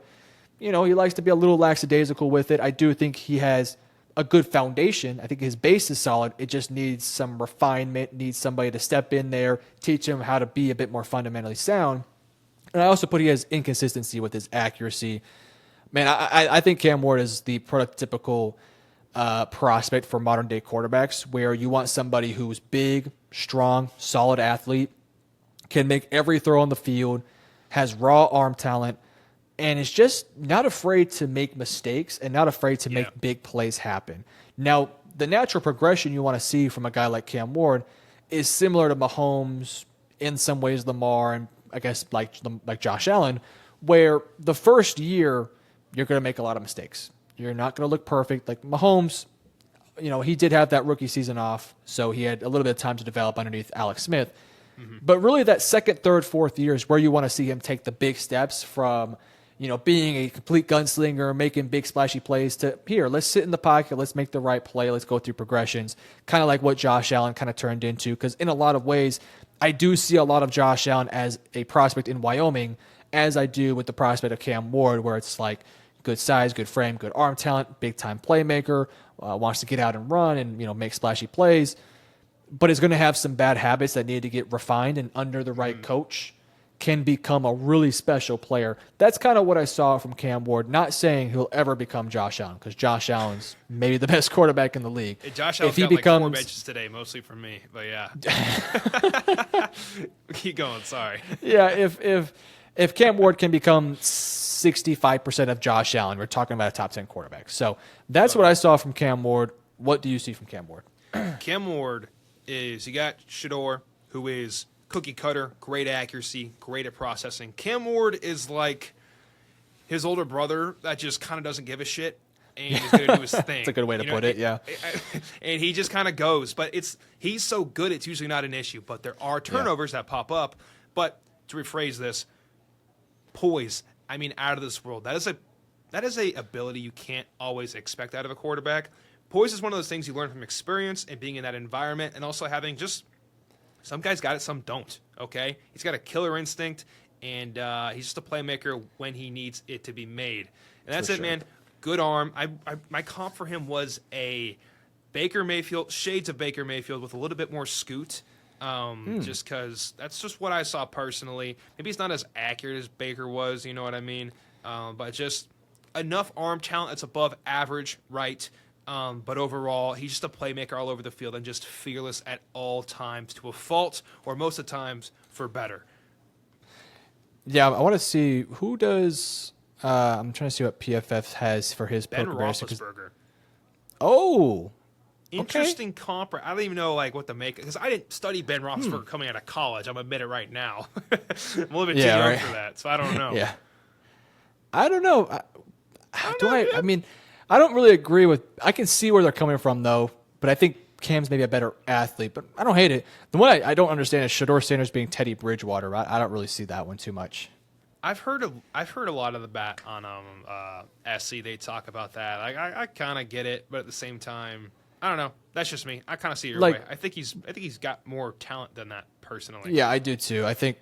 he likes to be a little lackadaisical with it. I do think he has a good foundation. I think his base is solid. It just needs some refinement, needs somebody to step in there, teach him how to be a bit more fundamentally sound. And I also put he has inconsistency with his accuracy. Man, I think Cam Ward is the prototypical prospect for modern-day quarterbacks, where you want somebody who's big, strong, solid athlete, can make every throw on the field, has raw arm talent, and is just not afraid to make mistakes and not afraid to make big plays happen. Now, the natural progression you want to see from a guy like Cam Ward is similar to Mahomes, in some ways Lamar, and I guess like Josh Allen, where the first year you're going to make a lot of mistakes. You're not going to look perfect. Like Mahomes, he did have that rookie season off, so he had a little bit of time to develop underneath Alex Smith. But really that second, third, fourth year is where you want to see him take the big steps from, being a complete gunslinger, making big splashy plays to here, let's sit in the pocket, let's make the right play, let's go through progressions, kind of like what Josh Allen kind of turned into. Because in a lot of ways, I do see a lot of Josh Allen as a prospect in Wyoming, as I do with the prospect of Cam Ward, where it's like good size, good frame, good arm talent, big-time playmaker, wants to get out and run and, make splashy plays, but is going to have some bad habits that need to get refined, and under the right coach can become a really special player. That's kind of what I saw from Cam Ward. Not saying he'll ever become Josh Allen, because Josh Allen's maybe the best quarterback in the league. Hey, Josh Allen's got like 4 benches today, mostly from me, but yeah. Keep going, sorry. Yeah, if Cam Ward can become 65% of Josh Allen, we're talking about a top 10 quarterback. So that's what I saw from Cam Ward. What do you see from Cam Ward? Cam Ward is, you got Shador, who is cookie cutter, great accuracy, great at processing. Cam Ward is like his older brother that just kind of doesn't give a shit and he's going to do his thing. That's a good way to put it, yeah. And he just kind of goes. But he's so good, it's usually not an issue. But there are turnovers that pop up. But to rephrase this, poise, out of this world. That is a ability you can't always expect out of a quarterback. Poise is one of those things you learn from experience and being in that environment, and also having just some guys got it, some don't. Okay, he's got a killer instinct, and he's just a playmaker when he needs it to be made. And that's it, man. Good arm. My comp for him was a Baker Mayfield, shades of Baker Mayfield with a little bit more scoot. Just because that's just what I saw personally. Maybe he's not as accurate as Baker was, you know what I mean? But just enough arm talent that's above average, right? But overall, he's just a playmaker all over the field and just fearless at all times to a fault, or most of the times for better. Yeah, I want to see who does. I'm trying to see what PFF has for his Ben poker Roethlisberger. Oh. Interesting comp. I don't even know what to make, because I didn't study Ben Roethlisberger coming out of college. I'm admit it right now. I'm a little bit too young for that, so I don't know. Yeah, I don't know. I don't really agree with. I can see where they're coming from though, but I think Cam's maybe a better athlete. But I don't hate it. The one I don't understand is Shador Sanders being Teddy Bridgewater. I don't really see that one too much. I've heard a lot of the bat on SC. They talk about that. I kind of get it, but at the same time, I don't know. That's just me. I kind of see it your way. I think he's got more talent than that personally. Yeah, I do too. I think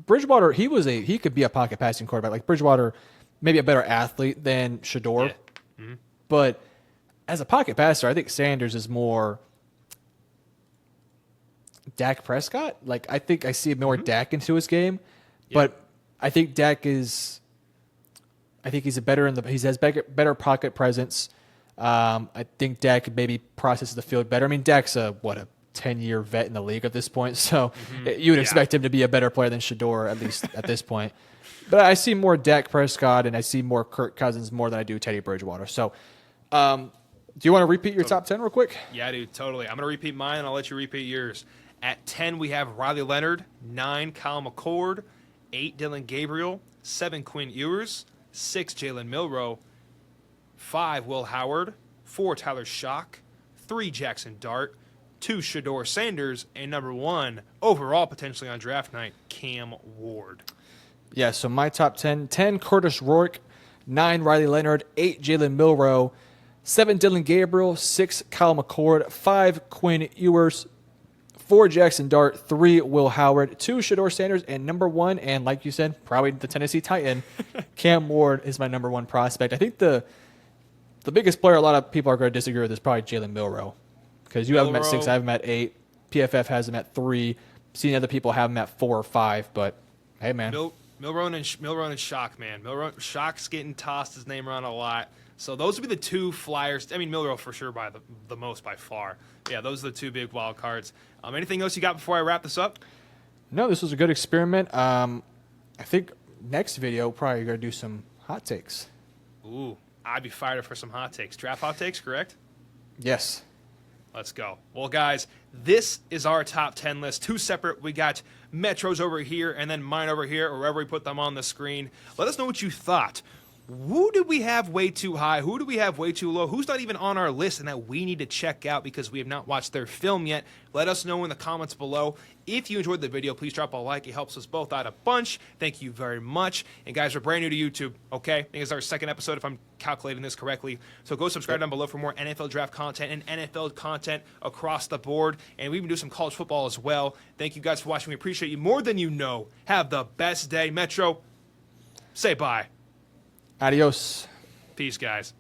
Bridgewater. He could be a pocket passing quarterback. Like Bridgewater, maybe a better athlete than Shador. Yeah. Mm-hmm. But as a pocket passer, I think Sanders is more Dak Prescott. I think I see more Dak into his game, but I think Dak is. I think he's he has better pocket presence. I think Dak could maybe process the field better. Dak's a 10-year vet in the league at this point, so you would expect him to be a better player than Shador, at least at this point. But I see more Dak Prescott, and I see more Kirk Cousins more than I do Teddy Bridgewater. So, do you want to repeat your top 10 real quick? Yeah, dude, totally. I'm going to repeat mine, and I'll let you repeat yours. At 10, we have Riley Leonard. 9, Kyle McCord. 8, Dylan Gabriel. 7, Quinn Ewers. 6, Jalen Milroe. 5, Will Howard. 4, Tyler Schock. 3, Jackson Dart. 2, Shador Sanders. And number 1, overall potentially on draft night, Cam Ward. Yeah, so my top 10, 10 Curtis Rourke, 9 Riley Leonard, 8 Jalen Milroe, 7 Dylan Gabriel, 6 Kyle McCord, 5 Quinn Ewers, 4 Jackson Dart, 3 Will Howard, 2 Shador Sanders, and number 1, and like you said, probably the Tennessee Titan, Cam Ward is my number 1 prospect. I think the biggest player a lot of people are going to disagree with is probably Jalen Milroe, because you have him at 6, I have him at 8, PFF has him at 3, seeing other people have him at 4 or 5, but hey, man. Milroe and Schock, man. Schock's getting tossed his name around a lot. So those would be the 2 flyers. Milroe for sure by the most by far. Yeah, those are the 2 big wild cards. Anything else you got before I wrap this up? No, this was a good experiment. I think next video probably going to do some hot takes. Ooh, I'd be fired up for some hot takes. Draft hot takes, correct? Yes. Let's go. Well, guys, this is our top 10 list. 2 separate. We got Metro's over here and then mine over here, or wherever we put them on the screen. Let us know what you thought. Who did we have way too high? Who do we have way too low? Who's not even on our list and that we need to check out because we have not watched their film yet? Let us know in the comments below. If you enjoyed the video, please drop a like. It helps us both out a bunch. Thank you very much. And guys, we're brand new to YouTube, okay? I think it's our second episode if I'm calculating this correctly. So go subscribe down below for more NFL draft content and NFL content across the board. And we even do some college football as well. Thank you guys for watching. We appreciate you more than you know. Have the best day. Metro, say bye. Adios. Peace, guys.